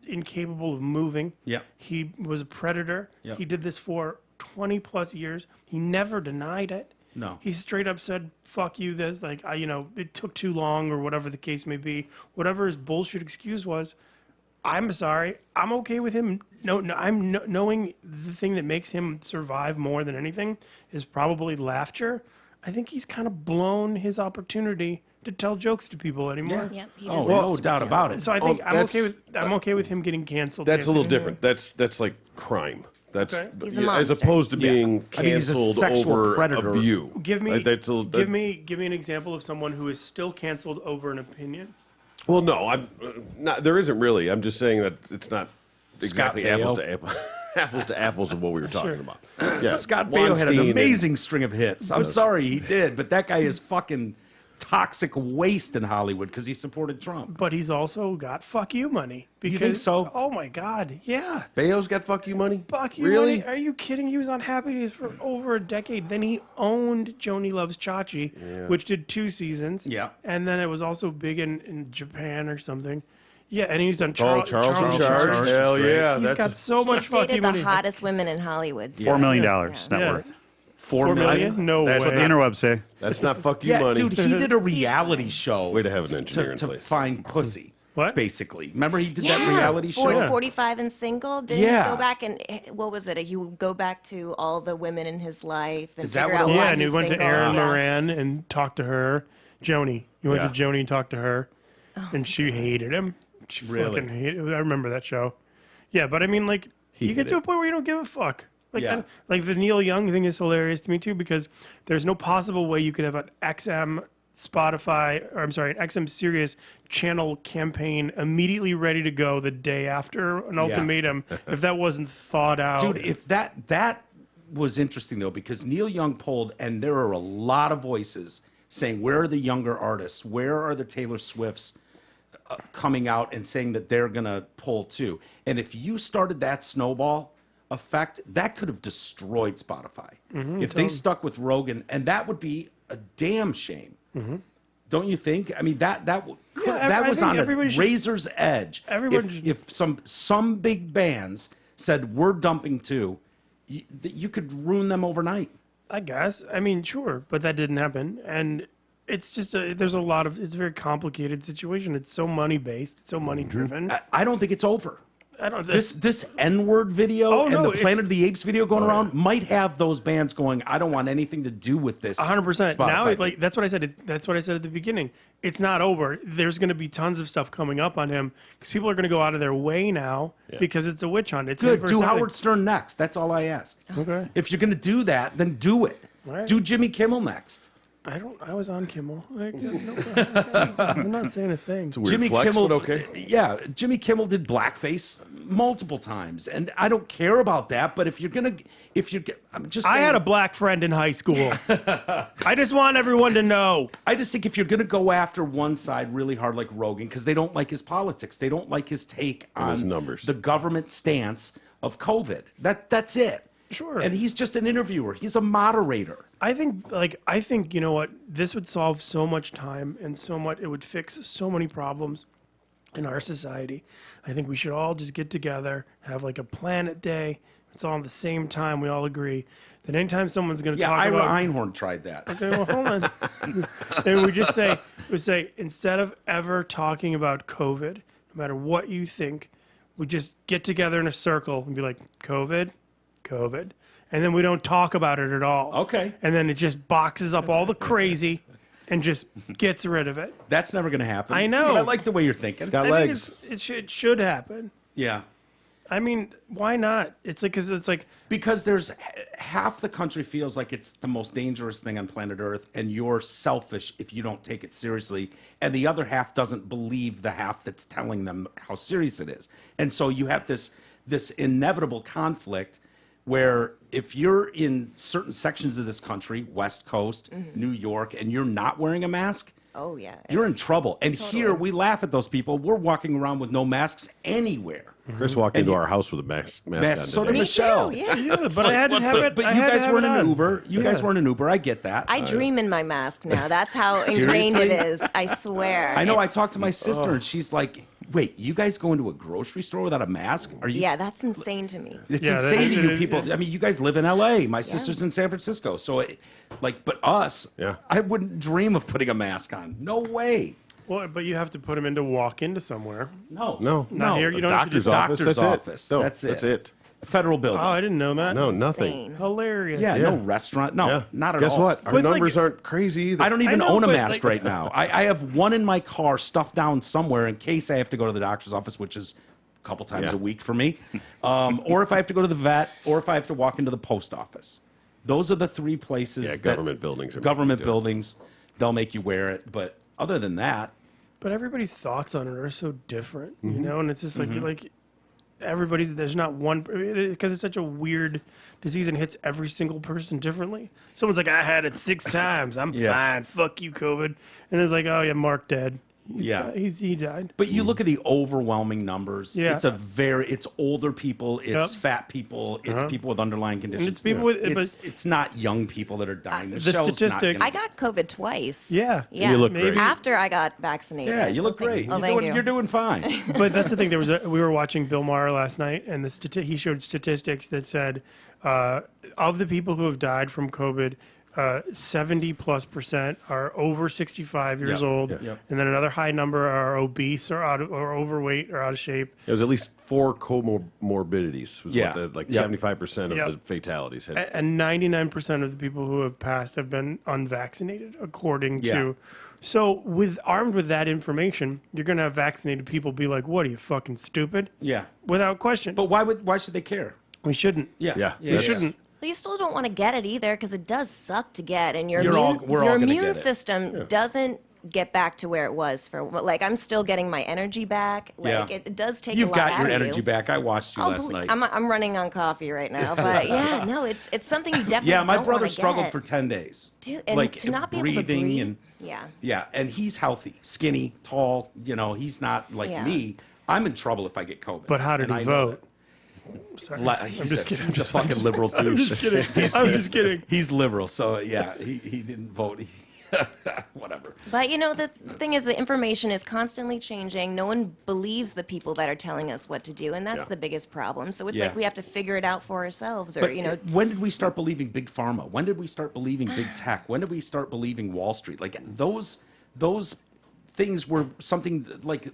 incapable of moving. Yeah. He was a predator. Yeah. He did this for 20 plus years. He never denied it. No. He straight up said, "Fuck you." This, like, it took too long, or whatever the case may be. Whatever his bullshit excuse was, I'm sorry. I'm okay with him. Knowing the thing that makes him survive more than anything is probably laughter. I think he's kind of blown his opportunity to tell jokes to people anymore. Yep, he Oh, deserves no to be doubt canceled. about it. So I think that's- I'm okay with him getting canceled. That's a too. little different. That's like crime. That's Okay. He's a as monster. opposed to Yeah. being I mean, he's a canceled sexual over predator. a view. Give me Like, that's give me an example of someone who is still canceled over an opinion. Well, no, I'm not. There isn't really. I'm just saying that it's not exactly Baio. apples to apples, apples to apples of what we were talking about. Yeah, Scott Baio had an Weinstein and- amazing string of hits. I'm sorry he did, but that guy is fucking toxic waste in Hollywood because he supported Trump. But he's also got fuck you money. Because, think so? Oh my God, yeah. Baio's got fuck you money. Fuck you Really? money? Are you kidding? He was on Happy Days for over a decade. Then he owned Joni Loves Chachi, which did 2 seasons. Yeah. And then it was also big in Japan or something. Yeah, and he was on Oh, Charles in Charge. Charge. Hell Great. yeah, He's got so much fuck you Dated the money. hottest women in Hollywood. $4 million net Yeah. worth. 4 million? No That's way. What the interwebs say. That's not fuck you Yeah, money. dude, he did a reality show. Way to have an engineer in to place. find pussy. What? Basically, remember he did Yeah, that reality show. 45 and single. Didn't Yeah. he go back and what was it? He would go back to all the women in his life and Is that figure what out it why was? Yeah, and he he's went to single. Erin Yeah. Moran and talked to her. Joni. He went Yeah. to Joni and talked to her. And she hated him. She Really? fucking hated I remember that show. Yeah, but I mean, like, you get hated to a it. point where you don't give a fuck. Like, Yeah. like the Neil Young thing is hilarious to me, too, because there's no possible way you could have an XM Spotify, or I'm sorry, an XM Sirius channel campaign immediately ready to go the day after an ultimatum if that wasn't thought out. Dude, if that was interesting though, because Neil Young polled, and there are a lot of voices saying, where are the younger artists? Where are the Taylor Swifts coming out and saying that they're gonna pull too? And if you started that snowball effect, that could have destroyed Spotify. If they stuck with Rogan, and that would be a damn shame. Don't you think? I mean, that I was think on a everybody should- razor's edge. everyone If, should- if some big bands said we're dumping too, you could ruin them overnight. I guess. I mean, sure, but that didn't happen, and it's just there's a lot of it's a very complicated situation. It's so money based, it's so money driven. I don't think it's over. I don't. This N-word video Oh, and no, the it's- Planet of the Apes video going around might have those bands going, I don't want anything to do with this. 100%. Now, Spotify like that's what I said. That's what I said at the beginning. It's not over. There's going to be tons of stuff coming up on him because people are going to go out of their way now because it's a witch hunt. It's Good. him Do versus Howard Stern next. That's all I ask. Okay. If you're going to do that, then do it. Right. Do Jimmy Kimmel next. I was on Kimmel. Like, no, I'm not saying a thing. Weird Jimmy flex, Kimmel, but okay. yeah, Jimmy Kimmel did blackface multiple times, and I don't care about that. But I'm just saying, I had a black friend in high school. I just want everyone to know. I just think if you're gonna go after one side really hard, like Rogan, because they don't like his politics, they don't like his take on his numbers. the government stance of COVID. That's it. Sure. And he's just an interviewer. He's a moderator. I think you know what, this would solve so much time and so much. It would fix so many problems in our society. I think we should all just get together, have like a planet day. It's all at the same time. We all agree that anytime someone's going to Yeah, talk Ira about. Einhorn tried that. Okay, well, hold on. And we say instead of ever talking about COVID, no matter what you think, we just get together in a circle and be like, COVID, and then we don't talk about it at all. Okay. And then it just boxes up all the crazy and just gets rid of it. That's never gonna happen. I know. But I like the way you're thinking. Got I think legs. it should happen. Yeah. I mean, why not? It's like because it's like Because there's half the country feels like it's the most dangerous thing on planet Earth, and you're selfish if you don't take it seriously, and the other half doesn't believe the half that's telling them how serious it is, and so you have this inevitable conflict where if you're in certain sections of this country, West Coast, New York, and you're not wearing a mask, Oh yeah. you're in it's- trouble. And here we laugh at those people. We're walking around with no masks anywhere. Chris walked into our house with a mask Mask, on so today. did Michelle. Me too, yeah. yeah, but I had to have it. But I you had to guys have weren't it in an on. Uber. You guys Yeah. weren't in Uber. I get that. I dream in my mask now. That's how ingrained it is. I swear. I know. I It's- talked to my sister, and she's like, "Wait, you guys go into a grocery store without a mask? Are you?" Yeah, that's insane to me. It's Yeah, insane to that- you people. I mean, you guys live in L.A. My sister's in San Francisco, so but us, Yeah. I wouldn't dream of putting a mask on. No way. Well, but you have to put him in to walk into somewhere. No. No. Not here. You don't have to Doctor's do office. Doctor's That's office. it. No, That's it. That's it. Federal building. Oh, I didn't know that. No, nothing. Insane. Hilarious. yeah, Yeah. no restaurant. No, Yeah. not at Guess all. what? Our But, like- numbers aren't crazy either. I don't even know, own a but, mask like- right now. I have one in my car stuffed down somewhere in case I have to go to the doctor's office, which is a couple times Yeah. a week for me. Or if I have to go to the vet, or if I have to walk into the post office. Those are the three places. Yeah, that- government buildings are Government making you do it. buildings, they'll make you wear it. But other than that, But everybody's thoughts on it are so different, Mm-hmm. you know, and it's just like everybody's there's not one because it's such a weird disease and hits every single person differently. Someone's like, I had it 6 times, I'm Yeah. fine, fuck you, COVID, and it's like, oh yeah, Mark dead. Yeah. He died. but you look at the overwhelming numbers. Yeah. It's older people, it's Yep. fat people, it's people with underlying conditions. it's people with- it's not young people that are dying. the Michelle's not statistic- gonna- I got COVID twice. Yeah. Yeah. You look Maybe- great. After I got vaccinated. Yeah, you look great. Oh, thank you. You're doing fine. But that's the thing. We were watching Bill Maher last night, and he showed statistics that said of the people who have died from COVID, 70+% are over 65 years Yep, old, yep. and then another high number are obese or overweight or out of shape. It was at least 4 comorbidities. Was Yeah. what the, like Yep. 75% of Yep. the fatalities had. And 99% of the people who have passed have been unvaccinated, according Yeah. to. So, armed with that information, you're going to have vaccinated people be like, "What are you fucking stupid?" Yeah. Without question. But why should they care? we shouldn't. Yeah. Yeah, We shouldn't. Well, you still don't want to get it either because it does suck to get, and your We're all your gonna immune get it. system doesn't get back to where it was for. Like I'm still getting my energy back. Like Yeah. it does take You've a lot got out your of energy you. back. I watched you Oh, last night. I'm running on coffee right now, but yeah, no, it's something you definitely. Yeah, my don't brother wanna struggled get. for 10 days. Dude, and like to not be able to breathing breathe. and Yeah. yeah, and he's healthy, skinny, tall. You know, he's not like Yeah. me. I'm in trouble if I get COVID. But how did and he I know vote? Sorry. that. I'm just kidding. He's a fucking liberal douche. I'm just kidding. I'm just kidding. He's liberal, so yeah, he didn't vote. Whatever. But you know, the thing is, the information is constantly changing. No one believes the people that are telling us what to do, and that's Yeah. the biggest problem. So it's Yeah. like we have to figure it out for ourselves, or But you know, when did we start believing big pharma? When did we start believing big tech? When did we start believing Wall Street? Like those things were something like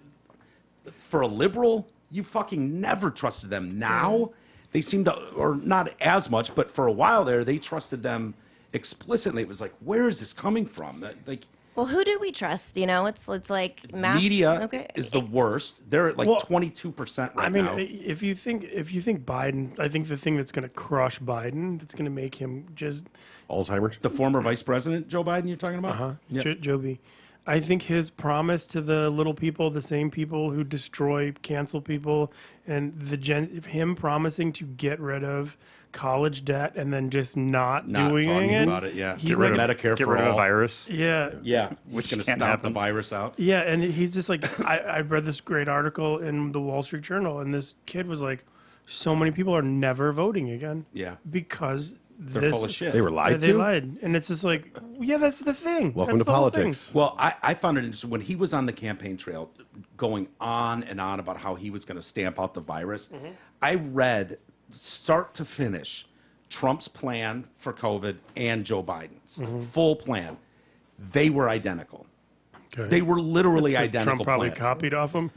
for a liberal you fucking never trusted them. Now they seem to, or not as much, but for a while there, they trusted them explicitly. It was like, where is this coming from? Like, Well, who do we trust? You know, it's like mass media okay. is the worst. They're at like Well, 22% right I mean, now. if you think Biden, I think the thing that's going to crush Biden, that's going to make him just Alzheimer's. The former vice president, Joe Biden, you're talking about? Yeah. Joby. I think his promise to the little people, the same people who destroy, cancel people, and him promising to get rid of college debt and then just not doing talking it. about it, yeah. He's Get rid like, of Medicare Get for rid of all. a virus. yeah, Yeah, Which he's going to can't stomp the happen. virus out. yeah, and he's just like, I read this great article in the Wall Street Journal, and this kid was like, so many people are never voting again. Yeah. Because They're full of shit. They were lied They to. lied, and it's just like, yeah, that's the thing. Welcome That's to the whole thing. politics. Well, I found it interesting when he was on the campaign trail going on and on about how he was going to stamp out the virus. I read start to finish Trump's plan for COVID and Joe Biden's full plan. They were identical. Okay. They were literally 'Cause identical Trump probably plans. copied off him.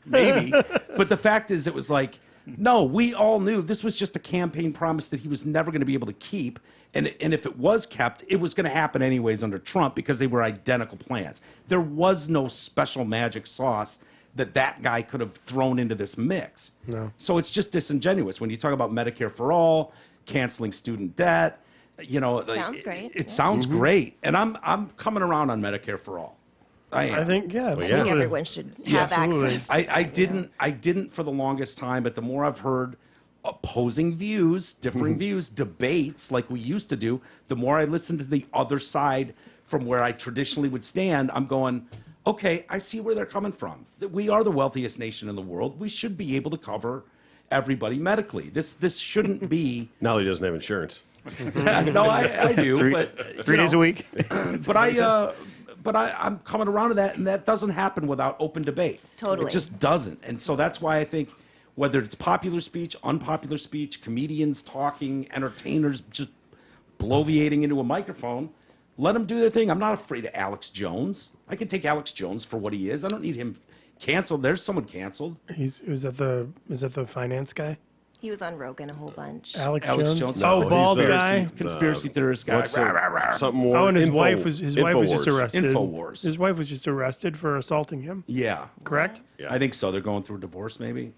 Maybe. But the fact is, it was like, no, we all knew this was just a campaign promise that he was never going to be able to keep. And if it was kept, it was going to happen anyways under Trump because they were identical plans. There was no special magic sauce that guy could have thrown into this mix. No. So it's just disingenuous when you talk about Medicare for all, canceling student debt. You know, Sounds great, It yeah. sounds great, and I'm coming around on Medicare for all. I am. I think, yeah. I think Yeah. everyone should Yeah, have absolutely. access. To I that, you know? didn't for the longest time, but the more I've heard opposing views, differing views, debates like we used to do, the more I listen to the other side from where I traditionally would stand, I'm going, okay, I see where they're coming from. That we are the wealthiest nation in the world. We should be able to cover everybody medically. This shouldn't be. Now he doesn't have insurance. No, I do, but 3 days a week. but I'm coming around to that, and that doesn't happen without open debate. Totally. It just doesn't. And so that's why I think whether it's popular speech, unpopular speech, comedians talking, entertainers just bloviating into a microphone, let them do their thing. I'm not afraid of Alex Jones. I can take Alex Jones for what he is. I don't need him canceled. There's someone canceled. Is that the finance guy? He was on Rogan a whole bunch. Alex Alex Jones? Jones. Oh, he's bald the- guy. Conspiracy theorist guy. What's something more? Oh, and his Info- wife was just Infowars. arrested. Infowars. His wife was just arrested for assaulting him. Yeah. Correct? Yeah. I think so. They're going through a divorce, maybe.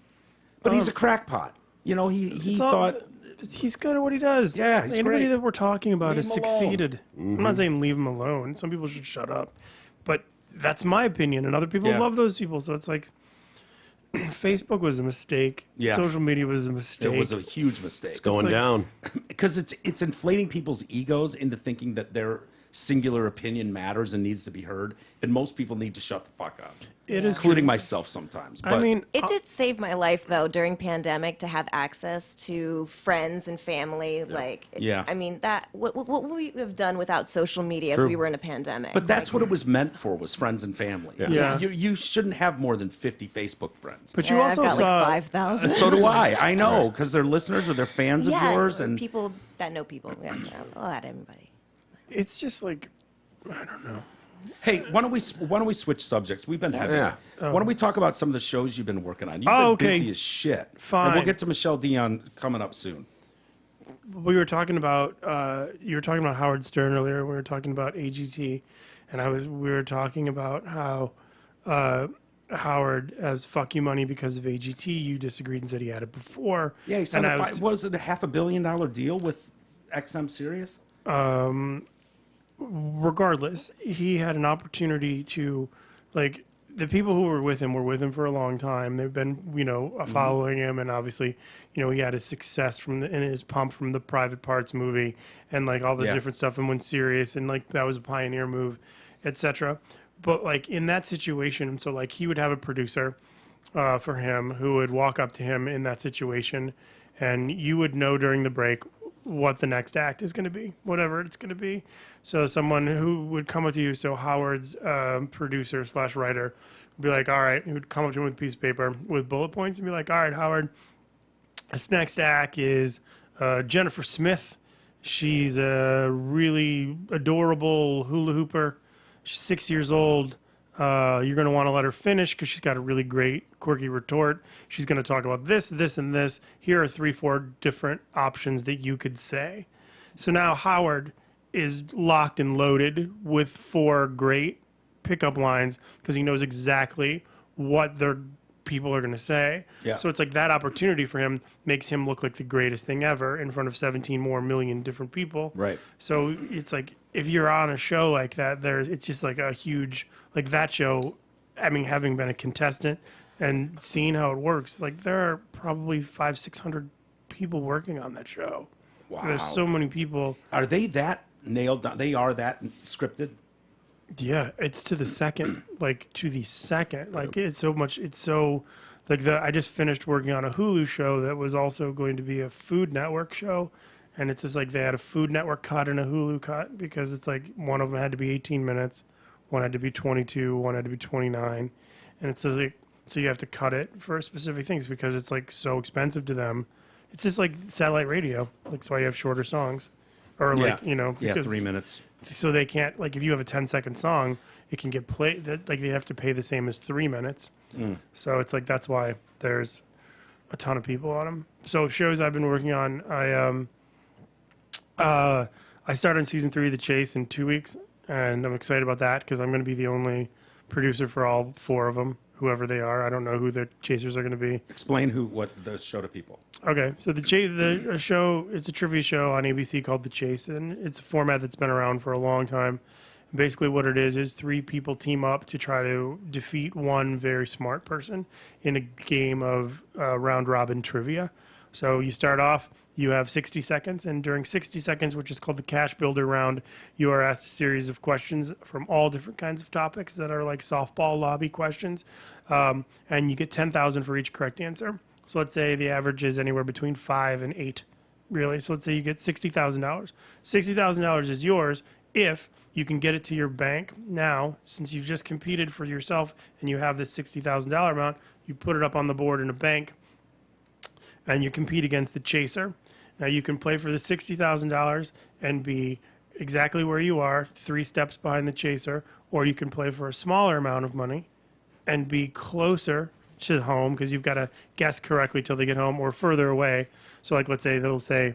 But he's a crackpot. You know, he It's all- thought. he's good at what he does. Yeah, he's Anybody great. that we're talking about Leave has him alone. succeeded. I'm not saying leave him alone. Some people should shut up, but that's my opinion, and other people Yeah. love those people. So it's like, Facebook was a mistake. Yeah. Social media was a mistake. It was a huge mistake. Going like- down. Because it's inflating people's egos into thinking that their singular opinion matters and needs to be heard, and most people need to shut the fuck up. It is Including myself sometimes. But I mean, It did save my life though during pandemic to have access to friends and family. Like, Yeah. I mean that what would we have done without social media True. if we were in a pandemic? but that's what it was meant for, was friends and family. Yeah. You shouldn't have more than 50 Facebook friends. but you I've also got saw like 5,000. So do I. I know, because they're listeners or they're fans of yours. And people that know people. Yeah, I'll add everybody. it's just like, I don't know. hey, why don't we switch subjects? We've been heavy. Yeah. Why don't we talk about some of the shows you've been working on? You've been Oh, okay. busy as shit. Fine. And we'll get to Michelle Dion coming up soon. We were talking about you were talking about Howard Stern earlier. We were talking about AGT, and we were talking about how Howard has fuck you money because of AGT. You disagreed and said he had it before. Yeah, he signed and a I was- was it a $500 million deal with XM Sirius? regardless, he had an opportunity to, like, the people who were with him for a long time. They've been, following him, and obviously, he had his success in his pump from the Private Parts movie, and like all the Yeah. different stuff, and when Serious, and like that was a pioneer move, etc. But like in that situation, so like he would have a producer for him who would walk up to him in that situation, and you would know during the break what the next act is going to be, whatever it's going to be. So someone who would come up to you, so Howard's producer / writer would be like, all right, he would come up to him with a piece of paper with bullet points and be like, all right, Howard, this next act is Jennifer Smith. She's a really adorable hula hooper. She's 6 years old. You're going to want to let her finish because she's got a really great, quirky retort. She's going to talk about this, this, and this. Here are 3-4 different options that you could say. So now Howard is locked and loaded with 4 great pickup lines because he knows exactly what their people are going to say. Yeah. So it's like that opportunity for him makes him look like the greatest thing ever in front of 17 more million different people. Right. So it's like if you're on a show like that, it's just like a huge, like that show. I mean, having been a contestant and seeing how it works, like there are probably 500-600 people working on that show. Wow. There's so many people. Are they that nailed down? They are that scripted? Yeah, it's to the second, like to the second. Like it's so much. It's so like I just finished working on a Hulu show that was also going to be a Food Network show, and it's just like they had a Food Network cut and a Hulu cut because it's like one of them had to be 18 minutes, one had to be 22, one had to be 29, and it's just like so you have to cut it for specific things because it's like so expensive to them. It's just like satellite radio. Like that's why you have shorter songs, or like Yeah, because 3 minutes. so they can't like if you have a 10-second song it can get played like they have to pay the same as 3 minutes. So it's like that's why there's a ton of people on them. So shows I've been working on, I started on season 3 of The Chase in 2 weeks, and I'm excited about that because I'm going to be the only producer for all 4 of them, whoever they are. I don't know who the chasers are going to be. Explain what the show to people. Okay, so the show, it's a trivia show on ABC called The Chase, and it's a format that's been around for a long time. Basically what it is 3 people team up to try to defeat one very smart person in a game of round-robin trivia. So you start off, you have 60 seconds, and during 60 seconds, which is called the Cash Builder round, you are asked a series of questions from all different kinds of topics that are like softball lobby questions, and you get 10,000 for each correct answer. So let's say the average is anywhere between 5 and 8, really. So let's say you get $60,000. $60,000 is yours if you can get it to your bank now, since you've just competed for yourself and you have this $60,000 amount, you put it up on the board in a bank and you compete against the chaser. Now you can play for the $60,000 and be exactly where you are, 3 steps behind the chaser, or you can play for a smaller amount of money and be closer to home because you've got to guess correctly till they get home, or further away. So like let's say they'll say,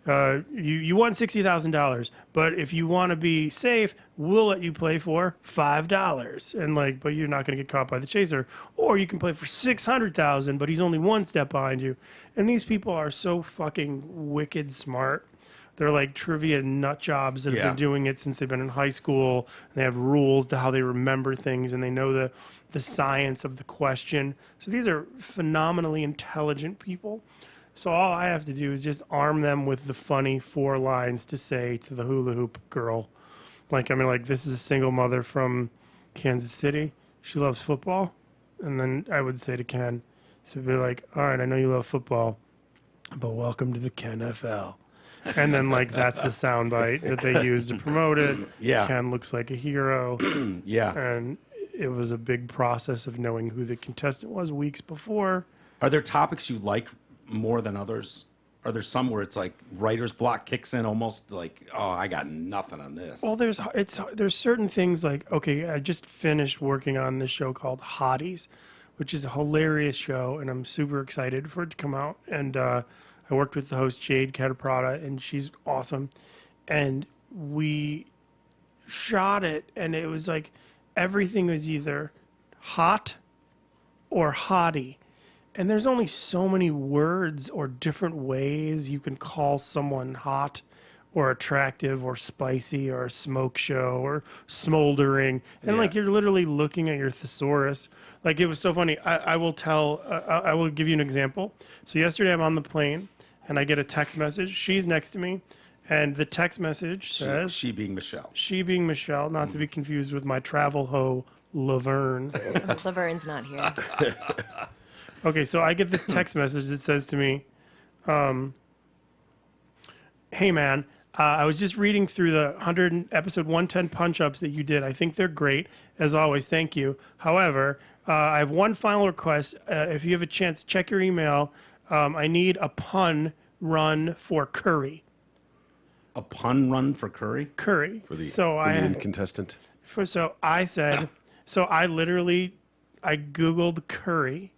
you won $60,000, but if you want to be safe, we'll let you play for $5, and like, but you're not going to get caught by the chaser. Or you can play for $600,000, but he's only 1 step behind you. And these people are so fucking wicked smart. They're like trivia nut jobs that have been doing it since they've been in high school. And they have rules to how they remember things, and they know the science of the question. So these are phenomenally intelligent people. So all I have to do is just arm them with the funny 4 lines to say to the hula hoop girl. Like, I mean, like, this is a single mother from Kansas City. She loves football. And then I would say to Ken, so be like, all right, I know you love football, but welcome to the KenFL. And then, like, that's the soundbite that they use to promote it. Yeah. Ken looks like a hero. Yeah. And it was a big process of knowing who the contestant was weeks before. Are there topics you like more than others? Are there some where it's like writer's block kicks in almost like, oh, I got nothing on this? Well, there's certain things like, okay, I just finished working on this show called Hotties, which is a hilarious show, and I'm super excited for it to come out. And I worked with the host Jade Cataprata, and she's awesome. And we shot it, and it was like everything was either hot or hottie. And there's only so many words or different ways you can call someone hot or attractive or spicy or a smoke show or smoldering. And like you're literally looking at your thesaurus. Like it was so funny. I will give you an example. So yesterday I'm on the plane and I get a text message. She's next to me. And the text message says... She being Michelle. She being Michelle, not to be confused with my travel hoe, Laverne. Laverne's not here. Okay, so I get this text message that says to me, hey man, I was just reading through the episode 110 punch-ups that you did. I think they're great. As always, thank you. However, I have one final request. If you have a chance, check your email. I need a pun run for curry. A pun run for curry? Curry. For the so Indian contestant. So I said, So I Googled curry,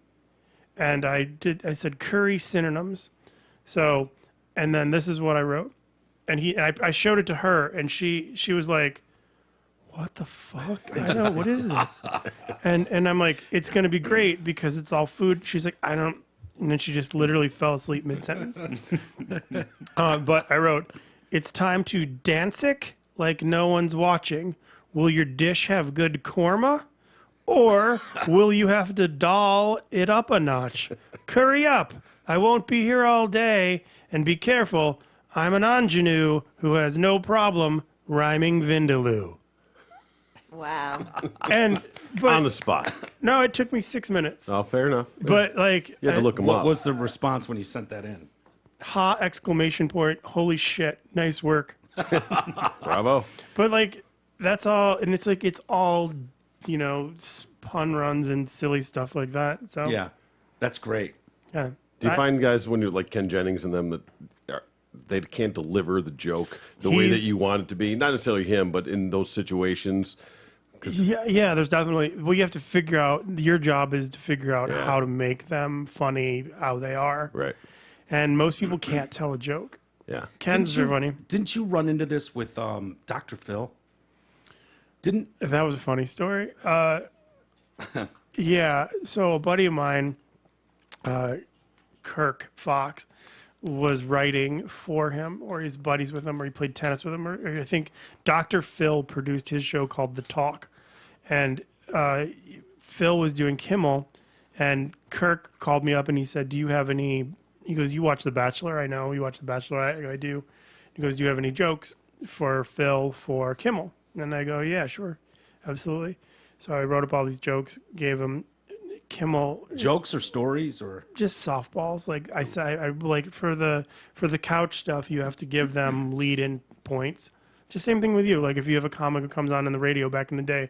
and I said curry synonyms. So, and then this is what I wrote. And I showed it to her, and she was like, what the fuck? I know, what is this? And I'm like, it's going to be great because it's all food. She's like, I don't. And then she just literally fell asleep mid-sentence. But I wrote, it's time to dance it like no one's watching. Will your dish have good korma? Or will you have to doll it up a notch? Curry up. I won't be here all day. And be careful, I'm an ingenue who has no problem rhyming vindaloo. Wow. And On the spot. no, it took me 6 minutes. Oh, fair enough. But like, You had to look them What up. was the response when you sent that in? ha exclamation point, holy shit, nice work. Bravo. But like, that's all, and it's like, it's all, pun runs and silly stuff like that. So Yeah, that's great. yeah. Do you find guys when you're like Ken Jennings and them that they can't deliver the joke the way He- that you want it to be? Not necessarily him, but in those situations. Yeah, there's definitely. Well, you have to figure out. Your job is to figure out Yeah. how to make them funny, how they are. Right. And most people can't tell a joke. Yeah. Ken's are funny. Didn't you run into this with Dr. Phil? Didn't If that was a funny story. Yeah. So a buddy of mine, Kirk Fox, was writing for him, or he's buddies with him, or he played tennis with him, or I think Dr. Phil produced his show called The Talk, and Phil was doing Kimmel, and Kirk called me up and he said, "Do you have any?" He goes, "You watch The Bachelor? I know you watch The Bachelor." I go, "I do." He goes, "Do you have any jokes for Phil for Kimmel?" And I go, "Yeah, sure, absolutely." So I wrote up all these jokes, gave him Kimmel, jokes or stories or just softballs. Like I say, I like for the couch stuff, you have to give them lead in points. Just same thing with you. Like if you have a comic who comes on the radio back in the day,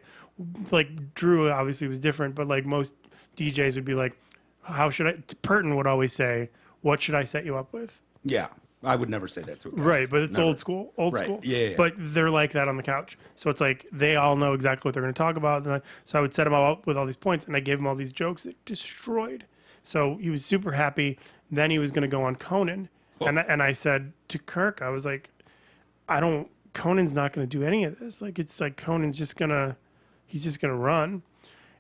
like Drew obviously was different, but like most DJs would be like, "How should I?" Purton would always say, "What should I set you up with?" yeah, I would never say that to a guest. Right, but it's Never. old school. Right, yeah. But they're like that on the couch. So it's like they all know exactly what they're going to talk about. So I would set them all up with all these points, and I gave him all these jokes that destroyed. So he was super happy. Then he was going to go on Conan, and I said to Kirk, I was like, Conan's not going to do any of this. Like it's like Conan's he's just going to run.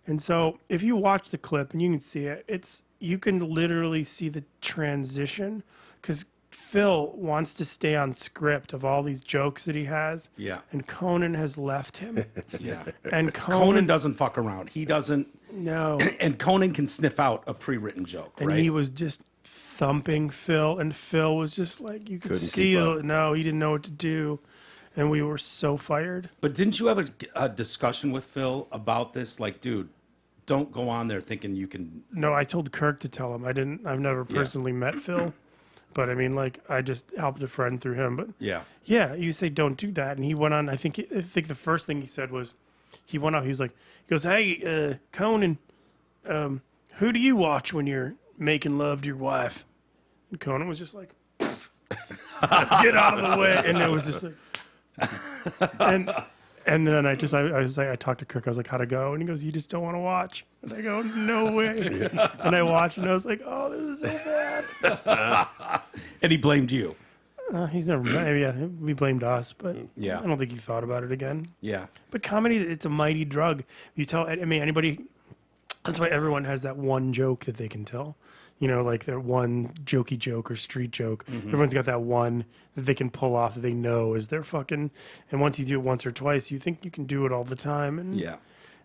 And so if you watch the clip and you can see it, you can literally see the transition because Phil wants to stay on script of all these jokes that he has. Yeah. And Conan has left him. Yeah. And Conan doesn't fuck around. He doesn't. No. And Conan can sniff out a pre-written joke, And right? he was just thumping Phil, and Phil was just like, you could Couldn't see, keep up. no, he didn't know what to do. And we were so fired. But didn't you have a discussion with Phil about this? Like, dude, don't go on there thinking you can. No, I told Kirk to tell him. I've never personally met Phil. But I mean, like, I just helped a friend through him. But Yeah. yeah, you say don't do that. And he went on, I think the first thing he said was, he went out, he goes, "Hey, Conan, who do you watch when you're making love to your wife?" And Conan was just like, "Get out of the way." And it was just like, and then I was like, I talked to Kirk, I was like, "How'd it go?" And he goes, "You just don't want to watch." And I go, "No way." And I watched, and I was like, "Oh, this is so bad." And he blamed you. He's never, maybe, yeah, we blamed us, but Yeah. I don't think he thought about it again. Yeah. But comedy, it's a mighty drug. You tell, I mean, anybody, that's why everyone has that one joke that they can tell. You know, like their one jokey joke or street joke. Everyone's got that one that they can pull off that they know is their fucking, and once you do it once or twice, you think you can do it all the time. And, Yeah.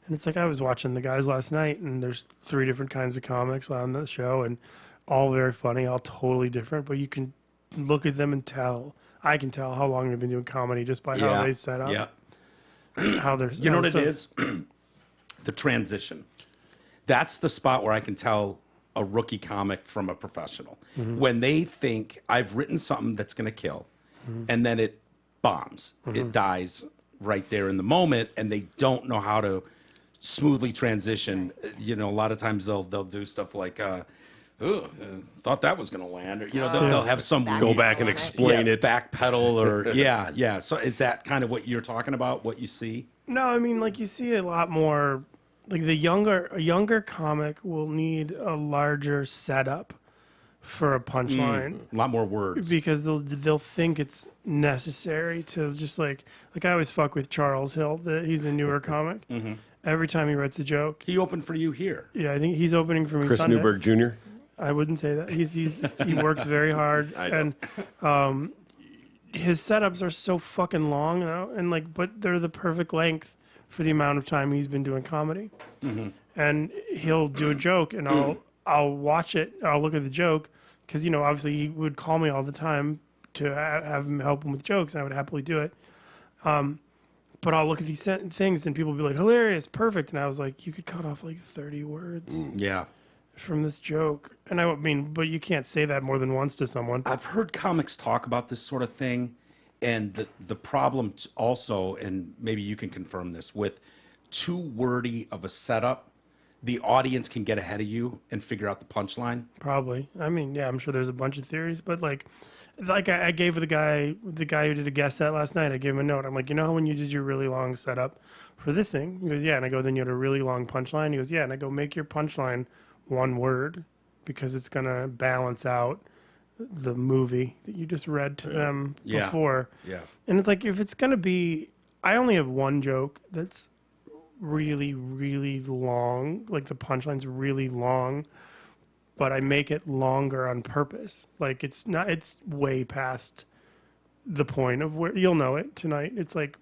and it's like, I was watching the guys last night, and there's 3 different kinds of comics on the show, and all very funny, all totally different, but you can look at them and tell. I can tell how long they've been doing comedy just by how they set up. Yeah. How they're, You know what it is? The transition. That's the spot where I can tell a rookie comic from a professional. When they think I've written something that's going to kill, and then it bombs. It dies right there in the moment, and they don't know how to smoothly transition. You know, a lot of times they'll do stuff like, thought that was going to land, or they'll have some Go back and explain it. backpedal, or yeah. So is that kind of what you're talking about? What you see? No, I mean, like you see a lot more like a younger comic will need a larger setup for a punchline. A lot more words. Because they'll think it's necessary to just like I always fuck with Charles Hill. He's a newer comic. Every time he writes a joke, He opened for you here. yeah, I think he's opening for me Chris Sunday. Newberg Jr. I wouldn't say that. He works very hard, I know. and his setups are so fucking long, you know, and like, but they're the perfect length for the amount of time he's been doing comedy. And he'll do a joke, and I'll watch it. I'll look at the joke because obviously he would call me all the time to have him help him with jokes, and I would happily do it. But I'll look at these things, and people will be like, hilarious, perfect, and I was like, you could cut off like 30 words Yeah. from this joke. And I mean, but you can't say that more than once to someone. I've heard comics talk about this sort of thing, and the problem also, and maybe you can confirm this, with too wordy of a setup, the audience can get ahead of you and figure out the punchline. Probably. I mean, yeah, I'm sure there's a bunch of theories, but like I gave the guy who did a guest set last night, I gave him a note. I'm like, you know how when you did your really long setup for this thing? He goes, yeah. And I go, then you had a really long punchline? He goes, yeah. And I go, make your punchline one word because it's going to balance out the movie that you just read to them Yeah. before. Yeah. And it's like, if it's going to be, I only have one joke that's really, really long. Like the punchline's really long, but I make it longer on purpose. Like it's way past the point of where you'll know it tonight. It's like,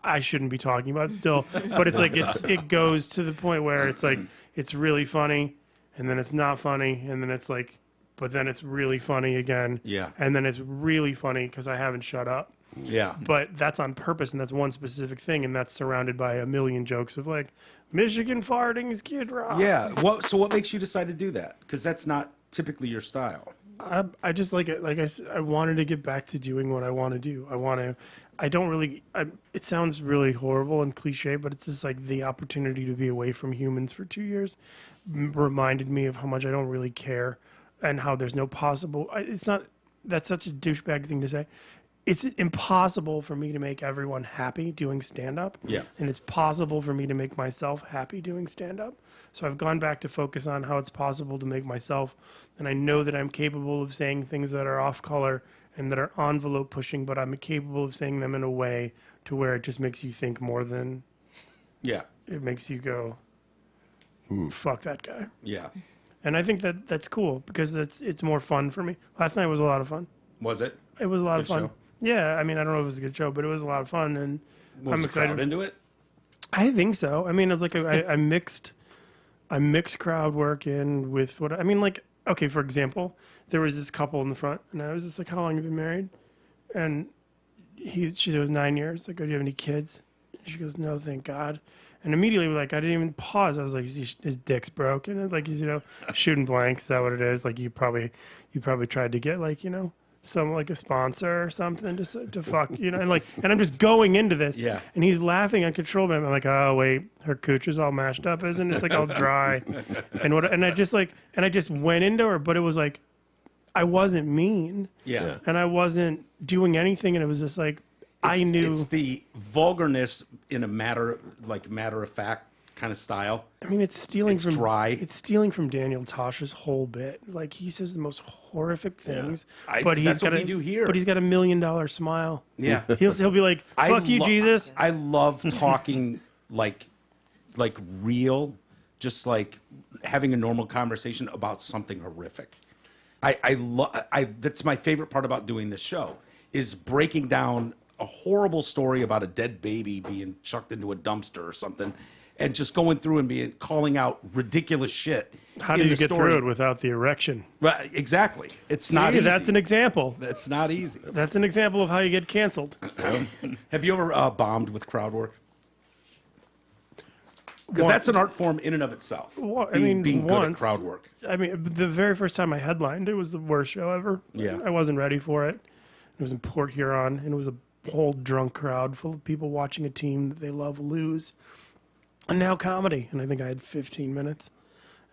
I shouldn't be talking about it still, but it's like, it goes to the point where it's like, it's really funny and then it's not funny. And then it's like, but then it's really funny again. Yeah. And then it's really funny because I haven't shut up. Yeah. But that's on purpose, and that's one specific thing, and that's surrounded by a million jokes of like, Michigan farting is Kid Rock. Yeah. So what makes you decide to do that? Because that's not typically your style. I just like it. Like I wanted to get back to doing what I want to do. I don't really, it sounds really horrible and cliche, but it's just like the opportunity to be away from humans for 2 years reminded me of how much I don't really care and how there's no possible, it's not, that's such a douchebag thing to say. It's impossible for me to make everyone happy doing stand-up. Yeah. And it's possible for me to make myself happy doing stand-up. So I've gone back to focus on how it's possible to make myself. And I know that I'm capable of saying things that are off-color and that are envelope pushing, but I'm capable of saying them in a way to where it just makes you think more than Yeah. it makes you go, fuck that guy. Yeah. And I think that that's cool because it's more fun for me. Last night was a lot of fun. Was it? It was a lot of Good fun. show? Yeah, I mean, I don't know if it was a good show, but it was a lot of fun, and Was I'm the crowd excited. into it? I think so. I mean, it's like I mixed crowd work in with what I mean. Like, okay, for example, there was this couple in the front, and I was just like, "How long have you been married?" And she was 9 years. I go, "Do you have any kids?" And she goes, "No, thank God." And immediately, like, I didn't even pause. I was like, "His dick's broken." And like, he's shooting blanks. Is that what it is? Like, you probably tried to get like some like a sponsor or something to fuck and I'm just going into this Yeah. and he's laughing uncontrollably. I'm like, oh wait, her cooch is all mashed up, isn't it? It's like all dry and I just went into her, but it was like I wasn't mean Yeah. and I wasn't doing anything, and it was just like I knew. It's the vulgarness in a matter of fact kind of style. I mean, it's stealing It's from dry. It's stealing from Daniel Tosh's whole bit. Like, he says the most horrific things, but that's he's what got we do here. But he's got $1 million smile. Yeah. He'll be like, "Fuck you, Jesus." I love talking like real, just like having a normal conversation about something horrific. That's my favorite part about doing this show, is breaking down a horrible story about a dead baby being chucked into a dumpster or something, and just going through and calling out ridiculous shit. How in do you the get story. through it without the erection? Right, exactly. It's not easy. That's an example. That's not easy. That's an example of how you get canceled. Have you ever bombed with crowd work? Because that's an art form in and of itself. Well, being good at once. crowd work. I mean, the very first time I headlined, it was the worst show ever. Yeah. I wasn't ready for it. It was in Port Huron, and it was a whole drunk crowd full of people watching a team that they love lose. And now comedy. And I think I had 15 minutes.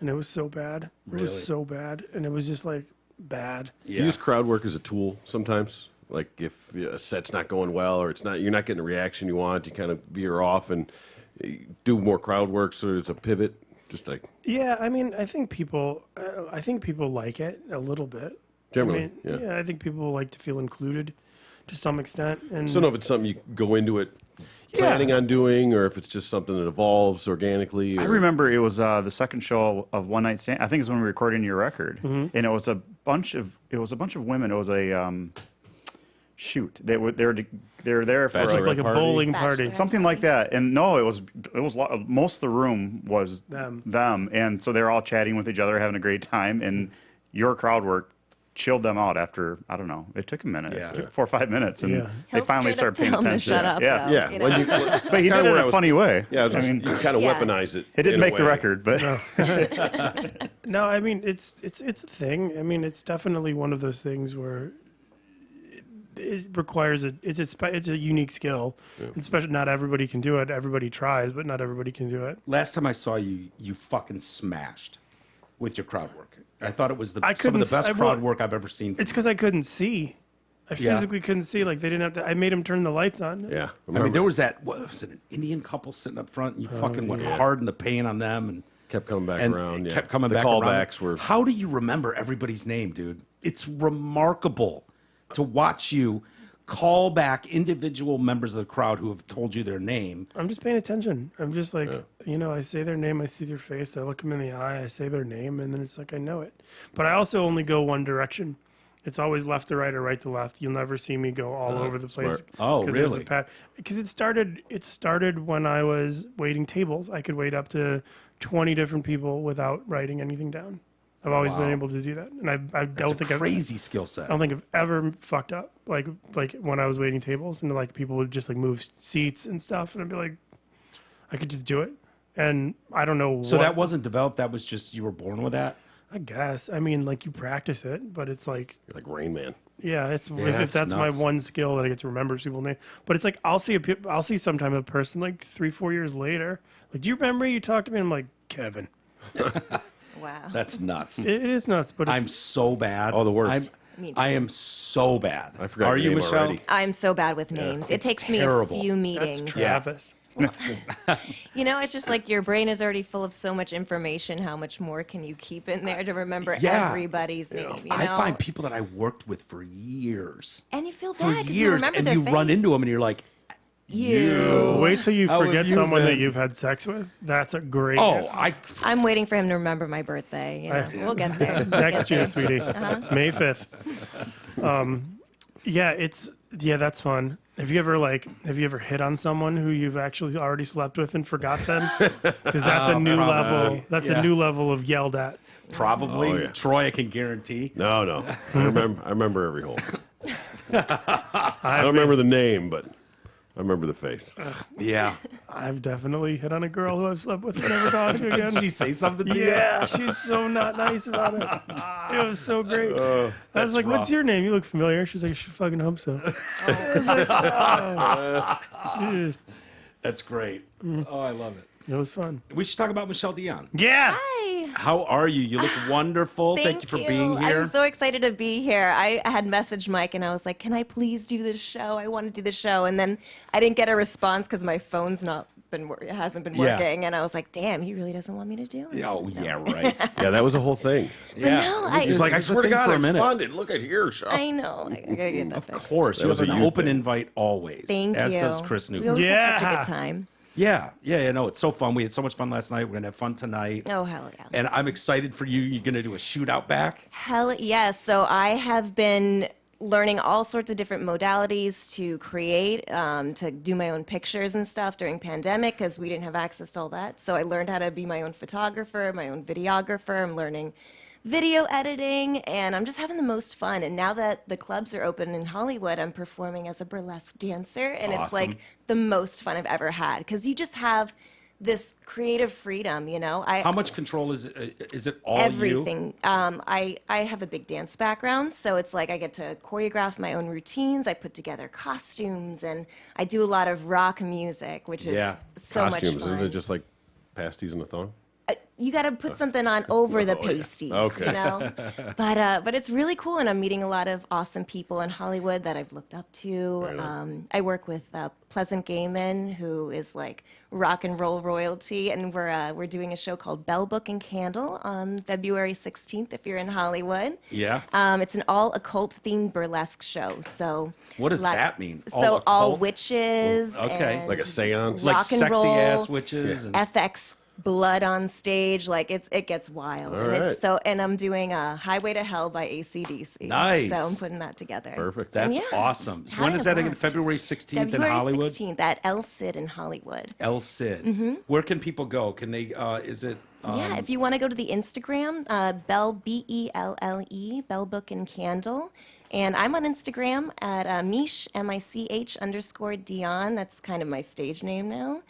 And it was so bad. It Really? was so bad. And it was just like bad. Do you use crowd work as a tool sometimes? Like if a set's not going well or you're not getting the reaction you want, you kind of veer off and do more crowd work. So it's a pivot, just like Yeah, I mean, I think people like it a little bit. generally. I mean, I think people like to feel included to some extent. And So I don't know if it's something you go into it planning on doing, or if it's just something that evolves organically. I or- remember it was the second show of One Night Stand. I think it's when we were recording your record, Mm-hmm. and it was a bunch of women. It was a shoot. They were there for Bachelorette like a party? bowling party. Bachelorette. something like that. And no, it was most of the room was Them. and so they're all chatting with each other, having a great time, and your crowd work chilled them out after, I don't know, it took a minute. Yeah. It took 4 or 5 minutes, and Yeah. they He'll finally straight up started paying tell 'em to attention. shut up, Yeah, though. Yeah, You when know? you, but he did it in a funny way. Yeah, I mean, you kind of Yeah. weaponize it. it didn't in a make the way. record, but No, I mean it's a thing. I mean it's definitely one of those things where it requires it's a unique skill. Especially not everybody can do it. Everybody tries, but not everybody can do it. Last time I saw you, you fucking smashed with your crowd work. I thought it was some of the couldn't- best I crowd wa- work I've ever seen. It's because I couldn't see. I Yeah. physically couldn't see. Like they didn't have to. I made them turn the lights on. Yeah, I mean, there was what was it, an Indian couple sitting up front, and you fucking went hard in the paint on them, and kept coming back and around. it Yeah. kept coming the back callbacks around. were. How do you remember everybody's name, dude? It's remarkable to watch you call back individual members of the crowd who have told you their name. I'm just paying attention. I'm just like, I say their name, I see their face, I look them in the eye, I say their name, and then it's like I know it. But I also only go one direction. It's always left to right or right to left. You'll never see me go all over the place. smart. Oh, 'cause there's really? Because it started when I was waiting tables. I could wait up to 20 different people without writing anything down. I've always been Wow. able to do that, and I That's don't a think crazy skill I set. don't think I've ever fucked up like when I was waiting tables and like people would just like move seats and stuff and I'd be like, I could just do it, and I don't know. So what, that wasn't developed. That was just you were born with that. I guess. I mean, like you practice it, but it's like, You're like Rain Man. yeah, it's that's my nuts. one skill that I get to remember people's name. But it's like I'll see sometime a person like 3-4 years later, like, do you remember you talked to me? And I'm like, Kevin. Wow. That's nuts. It is nuts, but I'm it's, so bad. Oh, the worst. Me too. I am so bad. I forgot Are your you, name Michelle? already. I'm so bad with names. It It's takes terrible. me a few that's meetings. Travis. You know, it's just like your brain is already full of so much information. How much more can you keep in there to remember Yeah. everybody's name? You know? I find people that I worked with for years, and you feel for bad because you years, remember and their you face. run into them, and you're like, You. Wait till you How have forget you someone that been? you've had sex with. That's a great. oh, I'm waiting for him to remember my birthday. You know? We'll get there. Next year, sweetie. Uh-huh. May 5th. Yeah, that's fun. Have you ever hit on someone who you've actually already slept with and forgot them? Because that's a new level. That's Yeah. a new level of yelled at. probably Oh, yeah. Troy. I can guarantee. No. I remember every hole. I don't remember the name, but I remember the face. Yeah. I've definitely hit on a girl who I've slept with and never talked to again. Did she say something to you? Yeah, she was so not nice about it. It was so great. I was like, rough. "What's your name? You look familiar." She's like, "I should fucking hope so." That's great. Oh, I love it. It was fun. We should talk about Michelle Dion. Yeah. Hi. How are you? You look wonderful. Thank you for being here. I'm so excited to be here. I had messaged Mike and I was like, "Can I please do this show? I want to do the show." And then I didn't get a response because my phone's hasn't been Yeah. working. And I was like, "Damn, he really doesn't want me to do it." Oh, yeah, right. Yeah, that was a whole thing. yeah. no, It I- was He's like, I it was a swear to thing God, for I a minute. responded. Look at here, Sean. I know. I gotta get that Of fixed. course, That you was have a an you open thing. invite always. Thank as you. does Chris We Newton. always have such a Yeah. good time. Yeah. No, it's so fun. We had so much fun last night. We're gonna have fun tonight. Oh, hell yeah. And I'm excited for you. You're gonna do a shootout back. Hell yes. So I have been learning all sorts of different modalities to create, to do my own pictures and stuff during pandemic because we didn't have access to all that. So I learned how to be my own photographer, my own videographer. I'm learning video editing, and I'm just having the most fun. And now that the clubs are open in Hollywood, I'm performing as a burlesque dancer, and it's Awesome. like the most fun I've ever had because you just have this creative freedom, you know. How much control is it? Is it all you? Everything. I have a big dance background, so it's like I get to choreograph my own routines. I put together costumes, and I do a lot of rock music, which is Yeah. so Costumes, much fun. isn't it just like pasties in a thong? You got to put something on over the pasties, Okay. you know. But it's really cool, and I'm meeting a lot of awesome people in Hollywood that I've looked up to. I work with Pleasant Gaiman, who is like rock and roll royalty, and we're doing a show called Bell Book and Candle on February 16th. If you're in Hollywood, Yeah. it's an all occult themed burlesque show. So What does that mean? So all witches, Okay. and Like a seance? Like rock and sexy roll, ass witches. And, FX blood on stage, like it gets wild. All And right. it's and I'm doing Highway to Hell by AC/DC. Nice. So I'm putting that together. Perfect. And That's yeah, awesome. just So when having is a that again? blast. February 16th in February Hollywood? 16th at El Cid in Hollywood. El Cid. Mm-hmm. Where can people go? Can they, is it? Yeah, if you want to go to the Instagram, Bell, Belle, Bell Book and Candle. And I'm on Instagram at Mish, MICH_Dion. That's kind of my stage name now.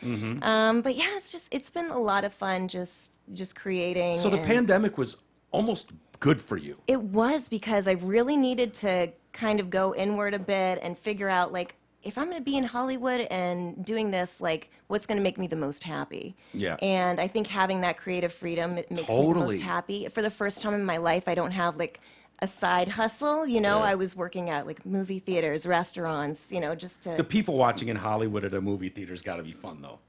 But yeah, it's been a lot of fun just creating. So the and pandemic was almost good for you. It was, because I really needed to kind of go inward a bit and figure out, like, if I'm going to be in Hollywood and doing this, like, what's going to make me the most happy? Yeah. And I think having that creative freedom, it makes me the Totally. most happy. For the first time in my life, I don't have, like, a side hustle. You know, Yeah. I was working at, like, movie theaters, restaurants, you know, just The to... people watching in Hollywood at a movie theater's got to be fun, though.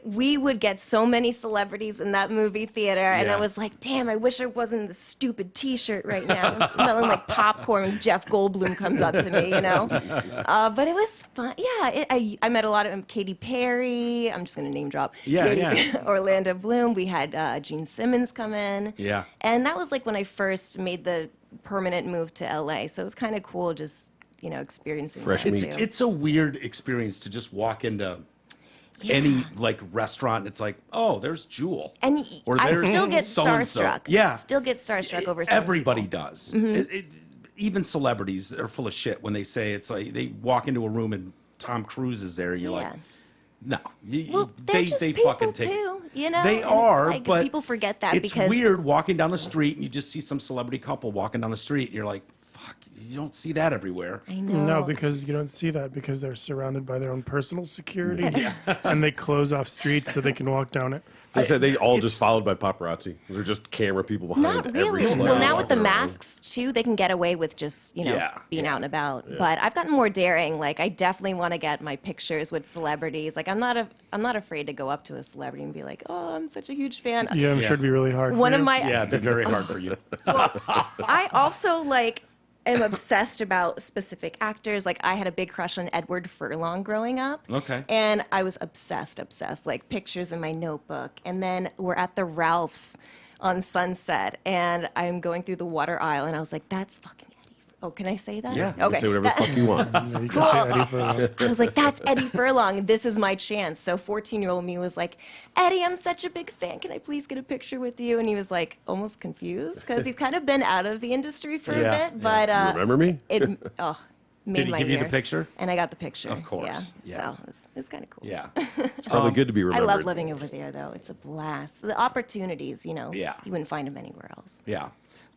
We would get so many celebrities in that movie theater, and Yeah. I was like, damn, I wish I wasn't in this stupid T-shirt right now. I'm smelling like popcorn when Jeff Goldblum comes up to me, you know? But it was fun. Yeah, I met a lot of Katy Perry. I'm just going to name drop. Yeah, yeah. Orlando Bloom. We had Gene Simmons come in. Yeah. And that was like when I first made the permanent move to LA. So it was kind of cool just, you know, experiencing Fresh that meat. too. It's a weird experience to just walk into any like restaurant and it's like, oh, there's Jewel. And Or I there's still get so-and-so. starstruck. Yeah. Still get starstruck over some Everybody people. does. Even celebrities are full of shit when they say it's like they walk into a room and Tom Cruise is there and you're like, Yeah. no. Well, they're just people fucking take too, you know? They And it's are, like, but people forget that it's because weird walking down the street and you just see some celebrity couple walking down the street and you're like, fuck, you don't see that everywhere. I know. No, because you don't see that because they're surrounded by their own personal security, and they close off streets so they can walk down it. They said they all it's- just followed by paparazzi. They're just camera people behind not every really. celebrity Well, now with the walking around. masks too, they can get away with just, you know, Yeah, being out and about. But I've gotten more daring. Like, I definitely want to get my pictures with celebrities. Like, I'm not afraid to go up to a celebrity and be like, "Oh, I'm such a huge fan." Yeah, I'm sure it'd be really hard. One for of you. my Yeah, it'd be very hard for you. I also like am obsessed about specific actors. Like, I had a big crush on Edward Furlong growing up. Okay. And I was obsessed. Like, pictures in my notebook. And then we're at the Ralph's on Sunset, and I'm going through the water aisle, and I was like, that's fucking Eddie. Oh, can I say that? Yeah. You can Okay. say whatever the fuck you want. Yeah, you can say Eddie Furlong. I was like, that's Eddie Furlong. This is my chance. So 14-year-old me was like, Eddie, I'm such a big fan. Can I please get a picture with you? And he was like almost confused because he's kind of been out of the industry for Yeah, a bit. But You remember me? it made Did he my give you the year. picture? And I got the picture. Of course, yeah. So it's kind of cool. Yeah. It's probably good to be I remembered. love living over there, though. It's a blast. The opportunities, you know, Yeah. you wouldn't find them anywhere else. Yeah.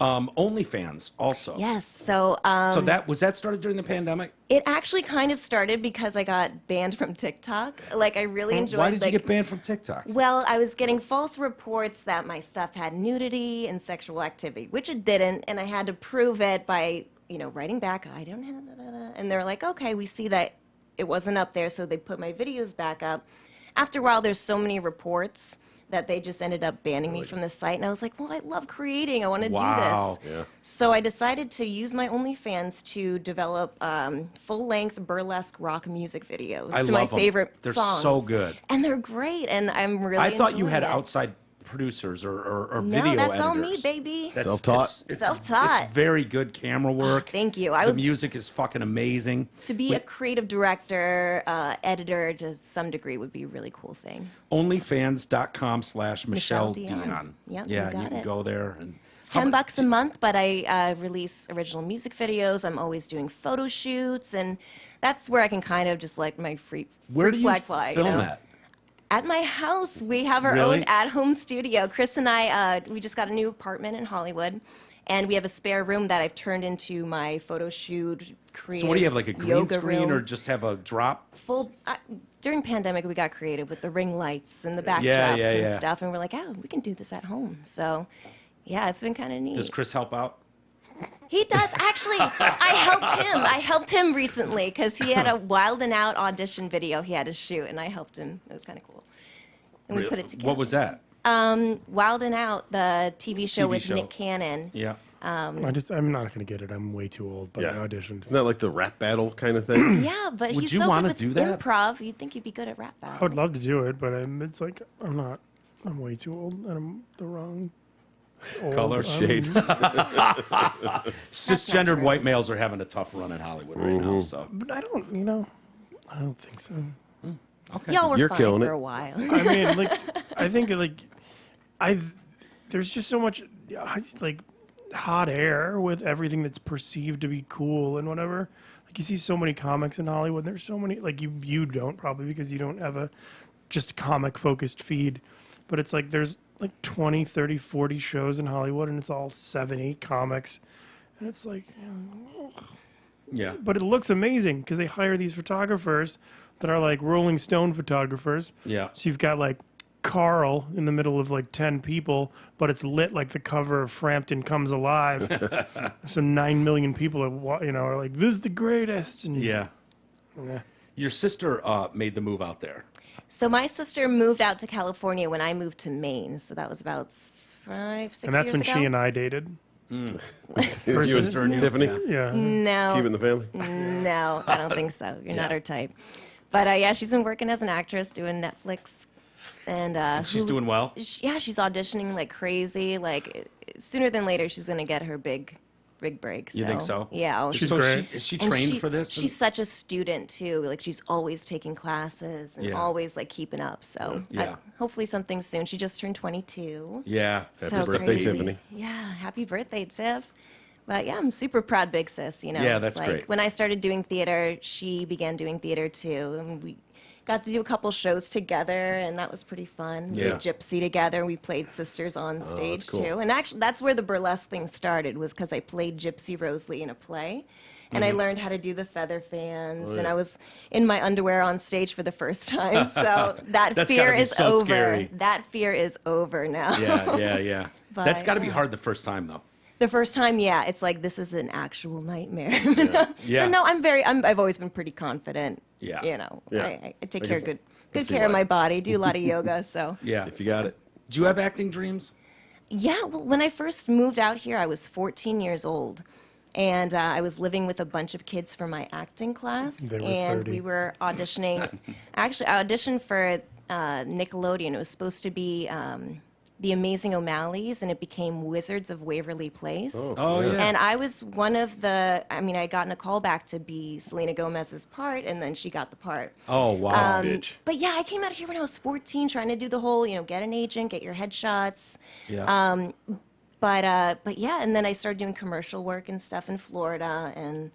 OnlyFans also. Yes. So So that started during the pandemic? it actually kind of started because I got banned from TikTok. Like, I really enjoyed. Why did you like, get banned from TikTok? Well, I was getting false reports that my stuff had nudity and sexual activity, which it didn't, and I had to prove it by, you know, writing back, I don't have, and they're like, okay, we see that it wasn't up there, so they put my videos back up. After a while, there's so many reports that they just ended up banning me from the site, and I was like, well, I love creating, I want to Wow. do this. Yeah. So I decided to use my OnlyFans to develop full-length burlesque rock music videos I to my love 'em. favorite They're songs. so good. And they're great, and I'm really I thought you had enjoying it. outside producers or No, video that's editors. all me, baby. That's- Self-taught? It's Self-taught. It's very good camera work. Thank you. I The would- music is fucking amazing. To be a creative director, editor to some degree would be a really cool thing. Onlyfans.com/Michelle Michelle Dion. Dion. Yep, yeah, you got can it. go there and. It's $10 a month, but I release original music videos. I'm always doing photo shoots, and that's where I can kind of just let my free Where do you flag fly. film you know? at? At my house, we have our Really? own at-home studio. Chris and I, we just got a new apartment in Hollywood, And we have a spare room that I've turned into my photo shoot, creative So what do you have, like a green yoga screen, room. or just have a drop? Full during pandemic we got creative with the ring lights and the backdrops Yeah, yeah, and yeah. stuff, and we're like, oh, we can do this at home. So yeah, it's been kind of neat. Does Chris help out? He does actually. I helped him recently because he had a Wild and Out audition video he had to shoot, and I helped him. It was kind of cool. And we put it together. What was that? Wild and Out, the TV show TV with show. Nick Cannon. Yeah. I'm not gonna get it. I'm way too old. But I auditioned. Isn't that like the rap battle kind of thing? Yeah, but Would he's you so wanna good do with that? improv. You'd think he'd be good at rap battles. I would love to do it, but it's like I'm not. I'm way too old, and I'm the wrong old. Color. Shade. Cisgendered true. white males are having a tough run in Hollywood right now. So But I don't. I don't think so. okay. Y'all were You're fine killing for it. a while. I mean, like, I think like, there's just so much like hot air with everything that's perceived to be cool and whatever. Like you see so many comics in Hollywood. There's so many like you don't probably because you don't have a just comic focused feed, but it's like there's like 20, 30, 40 shows in Hollywood and it's all 7, 8 comics. And it's like, Yeah. but it looks amazing because they hire these photographers that are like Rolling Stone photographers. Yeah. So you've got like Carl in the middle of like 10 people, but it's lit like the cover of Frampton Comes Alive. So 9 million people are like, this is the greatest. And Yeah. yeah. Your sister made the move out there. So my sister moved out to California when I moved to Maine. So that was about 5, 6 And that's years when ago. she and I dated. You and sister and you? Tiffany? Yeah. Yeah. No, Keep it in the family? no, I don't think so. You're not Yeah. her type. But yeah, she's been working as an actress, doing Netflix, and She's Hulu- doing well. Yeah, she's auditioning like crazy. Like sooner than later, she's gonna get her big break. You think so? Yeah. Oh, She's So great. is she and trained for this? She's such a student too. Like she's always taking classes and Yeah. always like keeping up. So Yeah. hopefully something soon. She just turned 22. Yeah. So Happy birthday, crazy. Tiffany. Yeah, happy birthday, Tiff. But yeah, I'm super proud big sis, you know. Yeah, It's that's like, great. When I started doing theater, she began doing theater too. And we got to do a couple shows together, and that was pretty fun. We Yeah. did Gypsy together. We played sisters on stage cool. too. And actually, that's where the burlesque thing started, was because I played Gypsy Rose Lee in a play. And Mm-hmm. I learned how to do the feather fans, Oh, and I was in my underwear on stage for the first time. So that That's fear gotta be is so over. scary. That fear is over now. Yeah. That's But, got to be yeah. hard the first time, though. The first time, yeah, it's like this is an actual nightmare. Yeah. But no, I've always been pretty confident. Yeah. You know, Yeah. I take I care can- good can see care of why. my body. Do a lot of yoga. So Yeah. If you got it. Do you have acting dreams? yeah. Well, when I first moved out here, I was 14 years old, and I was living with a bunch of kids for my acting class, They were and 30. we were auditioning. Actually, I auditioned for Nickelodeon. It was supposed to be. The Amazing O'Malleys, and it became Wizards of Waverly Place. Oh, yeah. And I was one of the, I'd gotten a call back to be Selena Gomez's part, and then she got the part. Oh, wow. Bitch. But yeah, I came out here when I was 14 trying to do the whole, get an agent, get your headshots. Yeah. But yeah, and then I started doing commercial work and stuff in Florida, and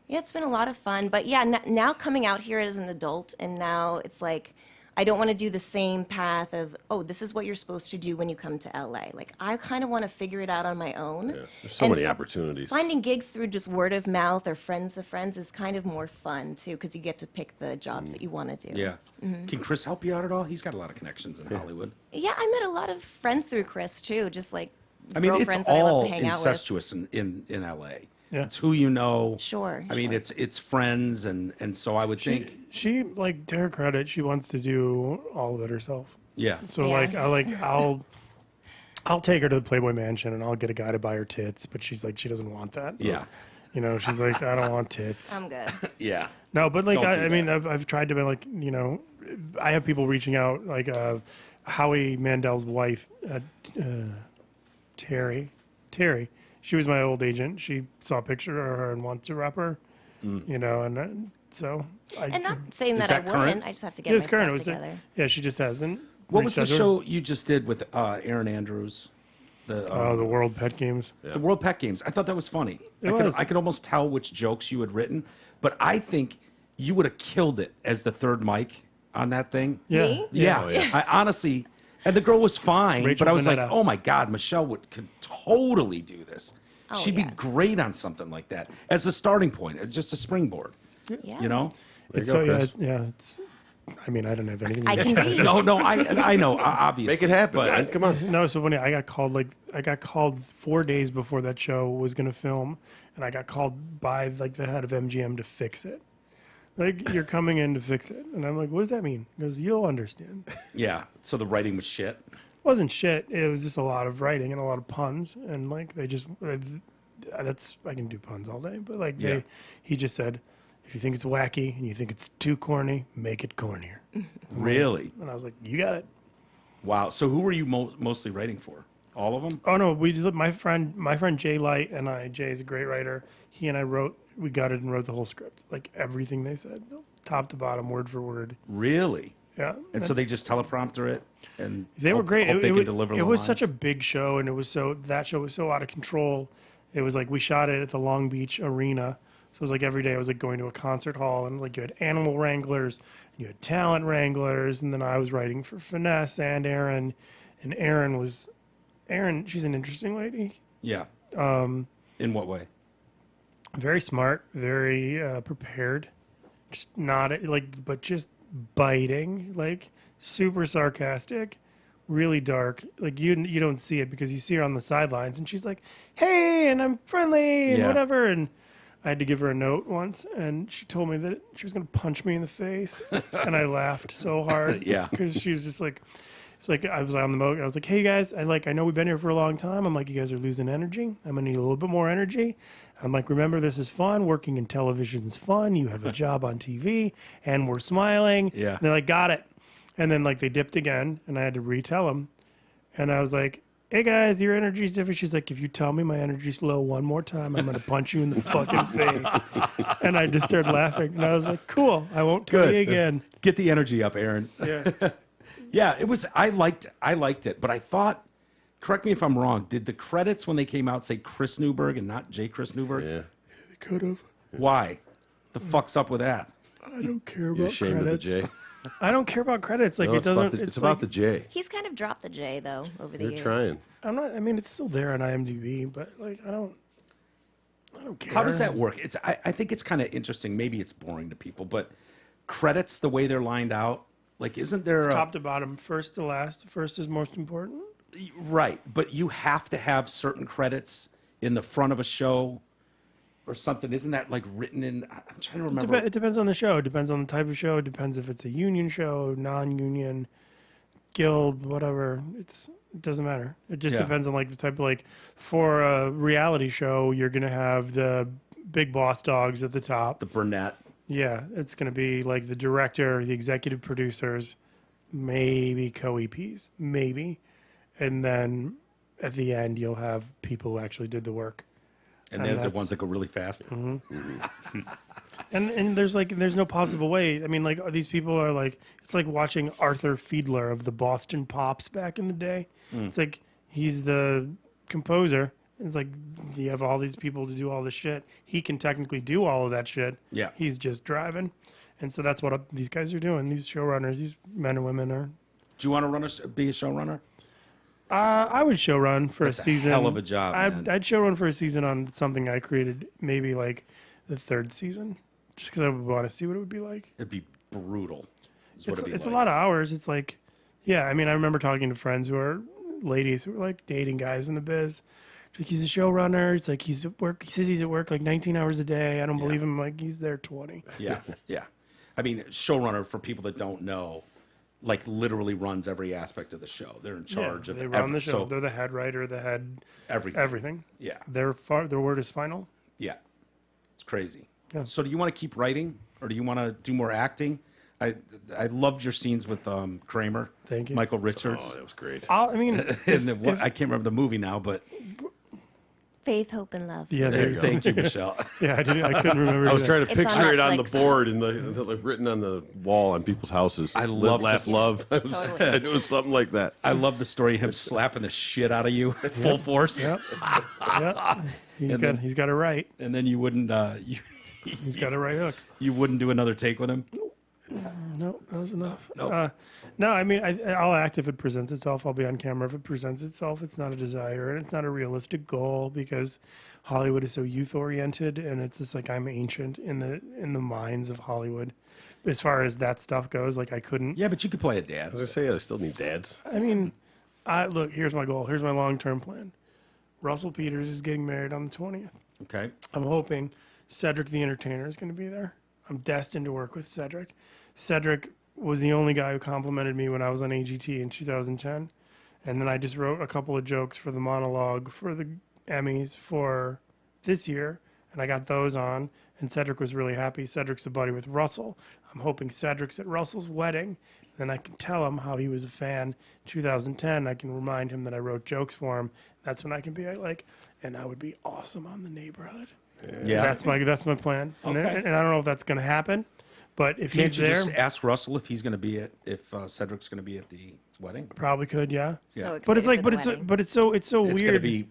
yeah, it's been a lot of fun. But yeah, now coming out here as an adult, and now it's like, I don't want to do the same path of, oh, this is what you're supposed to do when you come to LA. Like, I kind of want to figure it out on my own. Yeah. There's so And many opportunities. Finding gigs through just word of mouth or friends of friends is kind of more fun, too, because you get to pick the jobs that you want to do. Yeah. Can Chris help you out at all? He's got a lot of connections in Hollywood. Yeah, I met a lot of friends through Chris, too, just like I mean, it's girlfriends that I love all to hang out with. incestuous in LA. Yeah. It's who you know. Sure, I mean, sure. it's friends, and so I would think, She like, to her credit, she wants to do all of it herself. yeah. So Yeah. I'll take her to the Playboy Mansion and I'll get a guy to buy her tits, but she's like she doesn't want that. Yeah. She's like I don't want tits. I'm good. Yeah. No, but like Don't do I mean that. I've tried to be like I have people reaching out like Howie Mandel's wife, Terry. She was my old agent. She saw a picture of her and wants to rep her. And so I. And not saying Is that I that current? wouldn't. I just have to get yeah, my it's current. stuff together. Yeah, she just hasn't. What was reached the out to her. show you just did with Aaron Andrews? The The World Pet Games. the World Pet Games. I thought that was funny. It I was. could almost tell which jokes you had written, but I think you would have killed it as the third mic on that thing. Yeah. Me? Yeah. I honestly, and the girl was fine, Rachel but I was like, Bonetta. oh my God, Michelle could totally do this. She'd yeah. be great on something like that as a starting point, just a springboard. Yeah. You know? There you So go, Chris. yeah, it's. I mean, I don't have anything. I to can do. read. No, I know, obviously. Make it happen, but man. Come on. No, so funny. I got called 4 days before that show was gonna film, and I got called by like the head of MGM to fix it. Like, you're coming in to fix it, and I'm like, what does that mean? He goes, you'll understand. It Yeah, so the writing was shit. wasn't shit. It was just a lot of writing and a lot of puns, and like they just that's I can do puns all day, but like Yeah. he just said, if you think it's wacky and you think it's too corny, make it cornier. Really? And I was like, you got it. Wow. So who were you mostly writing for? All of them? Oh no, my friend Jay Light and I. Jay is a great writer. He and I we got it and wrote the whole script, like everything they said, top to bottom, word for word. Really? Yeah. And so they just teleprompter it, and They were great. Hope they it, can it, deliver. it the was such a lines. big show, and that show was so out of control. It was like we shot it at the Long Beach Arena, so it was like every day I was like going to a concert hall, and like you had animal wranglers, you had talent wranglers, and then I was writing for Finesse and Aaron, and Aaron. She's an interesting lady. Yeah. In what way? Very smart, very prepared, just not like, but just biting, like super sarcastic, really dark. Like you don't see it because you see her on the sidelines, and she's like, "Hey," and I'm friendly and Yeah. whatever. And I had to give her a note once, and she told me that she was going to punch me in the face, and I laughed so hard. Yeah. because she was just like. It's like I was on the moat. I was like, "Hey guys, I know we've been here for a long time. I'm like, you guys are losing energy. I'm gonna need a little bit more energy. I'm like, remember, this is fun. Working in television's fun. You have a job on TV, and we're smiling." Yeah. And they're like, "Got it." And then like they dipped again, and I had to retell them. And I was like, "Hey guys, your energy's different." She's like, "If you tell me my energy's low one more time, I'm gonna punch you in the fucking face." And I just started laughing, and I was like, "Cool, I won't tell Good. you again." Get the energy up, Aaron. Yeah. Yeah, it was. I liked it, but I thought. Correct me if I'm wrong. Did the credits when they came out say Chris Newberg and not J. Chris Newberg? Yeah. They could have. Why? The fuck's up with that? I don't care You about ashamed credits. of the J? I don't care about credits. Like No, it it's about doesn't. the, it's it's about like, the J. He's kind of dropped the J though over the You're years. trying. I'm not. I mean, it's still there on IMDb, but like I don't care. How does that work? I think it's kind of interesting. Maybe it's boring to people, but credits the way they're lined out. Like, isn't there It's a, top to bottom, first to last. First is most important. right? But you have to have certain credits in the front of a show or something. Isn't that like written in? I'm trying to remember. It depends on the show. It depends on the type of show. It depends if it's a union show, non-union, guild, whatever. It doesn't matter. It just Yeah. depends on like the type of like for a reality show, you're gonna have the big boss dogs at the top. The Burnett. Yeah, it's going to be like the director, the executive producers, maybe co-EPs, maybe. And then at the end, you'll have people who actually did the work. And And they're the that's- ones that go really fast. And there's no possible way. I mean, like these people are like, it's like watching Arthur Fiedler of the Boston Pops back in the day. It's like he's the composer. It's like you have all these people to do all this shit. He can technically do all of that shit. Yeah. He's just driving. And so that's what these guys are doing. These showrunners, these men and women are. Do you want to be a showrunner? I would showrun for That's a a season. hell of a job, man. I'd showrun for a season on something I created, maybe like the third season, just because I would want to see what it would be like. It'd be brutal. Is what it'd be It's like. a lot of hours. It's like, yeah. I mean, I remember talking to friends who are ladies who are like dating guys in the biz. Like he's a showrunner. It's like he's at work. He says he's at work like 19 hours a day. I don't believe him. Like he's there 20. Yeah, yeah. I mean, showrunner, for people that don't know, like literally runs every aspect of the show. They're in charge Yeah, of they run the show. So They're the head writer, the head everything. everything. Yeah, Their word is final. yeah. It's crazy. Yeah. So do you want to keep writing, or do you want to do more acting? I loved your scenes with Kramer. Thank you. Michael Oh, Richards. that was great. I mean, And I can't remember the movie now, but Faith, hope, and love. yeah, there you go. thank you, Michelle. Yeah, I couldn't remember. I was either. trying to It's on picture it on the Netflix. board and like written on the wall on people's houses. I Live, love laugh, this. love. Totally. It was something like that. I love the story of him slapping the shit out of you full force, Yep. Yep. He's got it right. and then you wouldn't He's got a right hook. you wouldn't do another take with him. No, that was enough. Nope. No, I mean, I'll act if it presents itself. I'll be on camera if it presents itself. It's not a desire, and it's not a realistic goal because Hollywood is so youth oriented, and it's just like I'm ancient in the minds of Hollywood, as far as that stuff goes. Like I couldn't. Yeah, but you could play a dad. I was gonna say, I still need dads. I mean, look. Here's my goal. Here's my long-term plan. Russell Peters is getting married on the 20th. Okay. I'm hoping Cedric the Entertainer is going to be there. I'm destined to work with Cedric. Cedric was the only guy who complimented me when I was on AGT in 2010. And then I just wrote a couple of jokes for the monologue for the Emmys for this year. And I got those on. And Cedric was really happy. Cedric's a buddy with Russell. I'm hoping Cedric's at Russell's wedding. Then I can tell him how he was a fan in 2010. I can remind him that I wrote jokes for him. That's when I can be like, and I would be awesome on The Neighborhood. Yeah. That's my plan. Okay. And I don't know if that's going to happen, but if Can't he's you there, just ask Russell if he's going to be if Cedric's going to be at the wedding? probably could, yeah. So excited But it's like, for but the it's wedding. but it's so It's going to weird. be.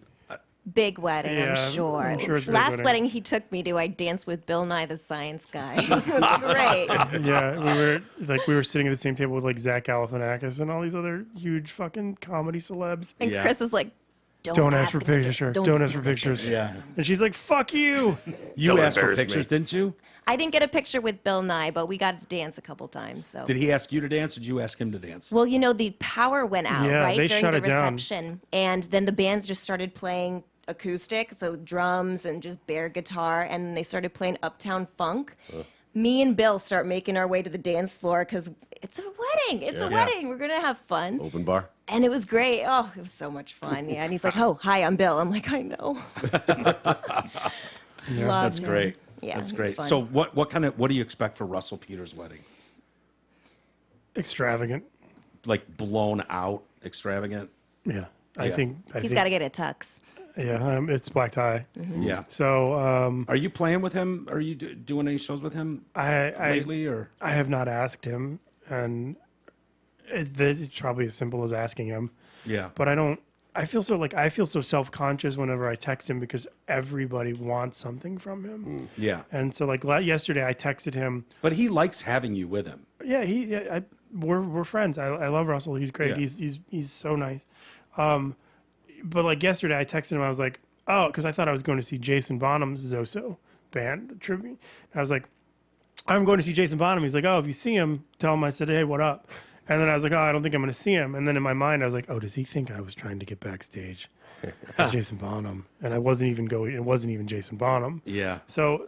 Big wedding, Yeah, I'm sure. I'm sure it's a big Last wedding. wedding he took me to, I danced with Bill Nye the Science Guy. It was great. Yeah, we were sitting at the same table with like Zach Galifianakis and all these other huge fucking comedy celebs. And Yeah. Chris is like, Don't ask for him to get- pictures. Don't ask for pictures. Yeah. And she's like, "Fuck you." You Don't asked for embarrass me. pictures, didn't you? I didn't get a picture with Bill Nye, but we got to dance a couple times. So. Did he ask you to dance, or did you ask him to dance? Well, the power went out, Yeah, right, they during shut the it down. reception. And then the bands just started playing acoustic, so drums and just bare guitar, and then they started playing Uptown Funk. Me and Bill start making our way to the dance floor because it's a wedding. It's a Yeah. wedding. We're going to have fun. Open bar. And it was great. Oh, it was so much fun. Yeah. And he's like, "Oh, hi, I'm Bill." I'm like, "I know." Loved That's him. great. Yeah, That's it was great. fun. So what do you expect for Russell Peters' wedding? Extravagant. Like blown out, extravagant? Yeah. I Yeah. think He's got to get a tux. yeah, it's black tie. Yeah. So Are you playing with him? Are you doing any shows with him I lately, or? I have not asked him, and it's probably as simple as asking him. Yeah. But I don't. I feel so self-conscious whenever I text him because everybody wants something from him. Yeah. And so like yesterday, I texted him. But he likes having you with him. Yeah, we're friends. I love Russell. He's great. Yeah. He's so nice. But like yesterday, I texted him. I was like, oh, because I thought I was going to see Jason Bonham's Zoso band tribute. I was like, I'm going to see Jason Bonham. He's like, oh, if you see him, tell him I said, hey, what up? And then I was like, oh, I don't think I'm going to see him. And then in my mind, I was like, oh, does he think I was trying to get backstage at Jason Bonham? And I wasn't even going. It wasn't even Jason Bonham. Yeah. So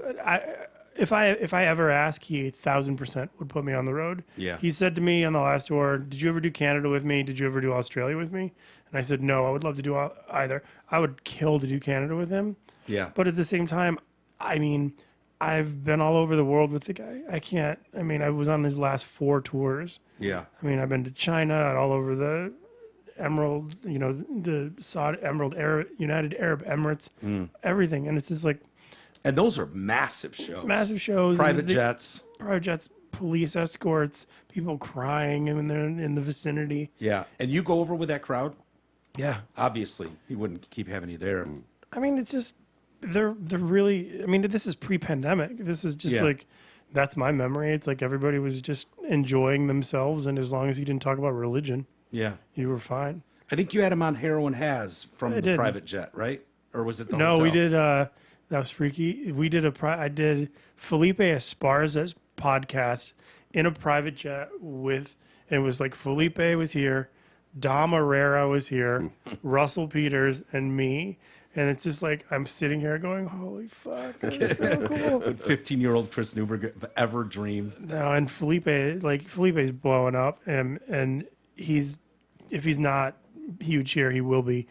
if I ever ask, he 1,000% would put me on the road. Yeah. He said to me on the last tour, "Did you ever do Canada with me? Did you ever do Australia with me?" And I said, "No, I would love to do either. I would kill to do Canada with him." Yeah. But at the same time, I mean, I've been all over the world with the guy. I was on his last 4 tours. Yeah. I mean, I've been to China and all over the Emerald, the United Arab Emirates, everything. And it's just like And those are massive shows. massive shows. Private and the- jets. Private jets, police escorts, people crying when they're in the vicinity. Yeah. And you go over with that crowd? Yeah. Obviously, he wouldn't keep having you there. I mean, it's just, they're really, I mean, this is pre-pandemic. This is just Yeah. like, that's my memory. It's like everybody was just enjoying themselves. And as long as you didn't talk about religion, Yeah. you were fine. I think you had him on Heroin Has from I the did. private jet, right? Or was it the No, hotel? we did, that was freaky. We did I did Felipe Esparza's podcast in a private jet it was like Felipe was here, Dom Herrera was here, Russell Peters, and me. And it's just like, I'm sitting here going, holy fuck, that's so cool. What 15-year-old Chris Newberg ever dreamed. No, and Felipe's blowing up, and if he's not huge here, he will be.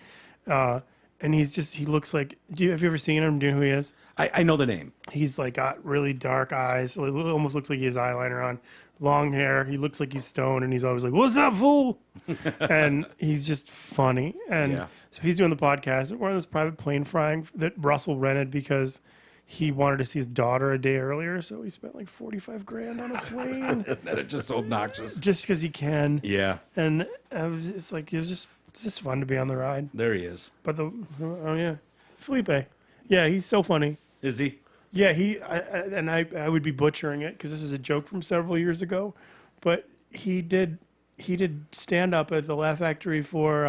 And he looks like, have you ever seen him? Do you know who he is? I know the name. He's like got really dark eyes. It almost looks like he has eyeliner on. Long hair. He looks like he's stoned, and he's always like, "What's up, fool?" And he's just funny. And Yeah. so he's doing the podcast. We're on this private plane flying that Russell rented because he wanted to see his daughter a day earlier. So he spent like $45,000 on a plane That are just so obnoxious. just because he can. Yeah. And it's just fun to be on the ride. There he is. But oh yeah, Felipe. Yeah, he's so funny. Is he? Yeah, I would be butchering it because this is a joke from several years ago. but he did stand up at the Laugh Factory for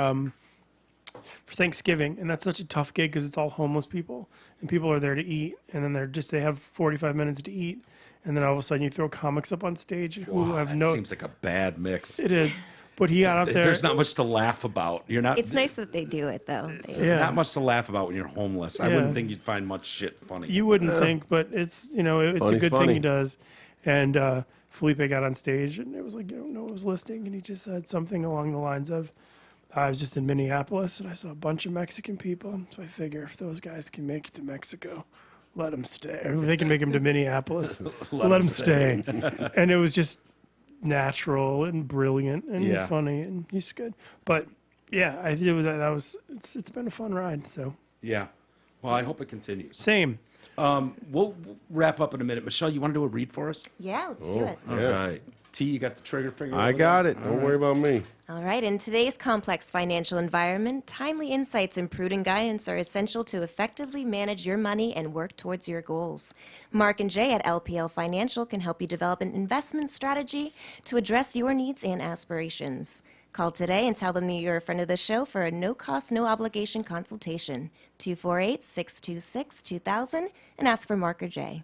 Thanksgiving, and that's such a tough gig because it's all homeless people, and people are there to eat, and then they have 45 minutes to eat, and then all of a sudden you throw comics up on stage who have that no. seems like a bad mix. It is, but he got up there. There's not much to laugh about. You're not. It's nice that they do it, though. Yeah. Not much to laugh about when you're homeless. I Yeah. wouldn't think you'd find much shit funny. You wouldn't think, but it's it's a Funny's good thing funny. he does. And Felipe got on stage, and it was like, no one was listening, and he just said something along the lines of, "I was just in Minneapolis, and I saw a bunch of Mexican people, so I figure if those guys can make it to Mexico, let them stay. Or if they can make them to Minneapolis, let them stay." And it was just natural and brilliant and Yeah. funny, and he's good. But yeah, I think it's been a fun ride. So Yeah. Well, I hope it continues. same. We'll wrap up in a minute. Michelle, you want to do a read for us? Yeah, let's do it. All Yeah. right. T, you got the trigger finger? I over got there? it. Don't worry about me. All right, in today's complex financial environment, timely insights and prudent guidance are essential to effectively manage your money and work towards your goals. Mark and Jay at LPL Financial can help you develop an investment strategy to address your needs and aspirations. Call today and tell them you're a friend of the show for a no-cost, no-obligation consultation. 248-626-2000 and ask for Mark or Jay.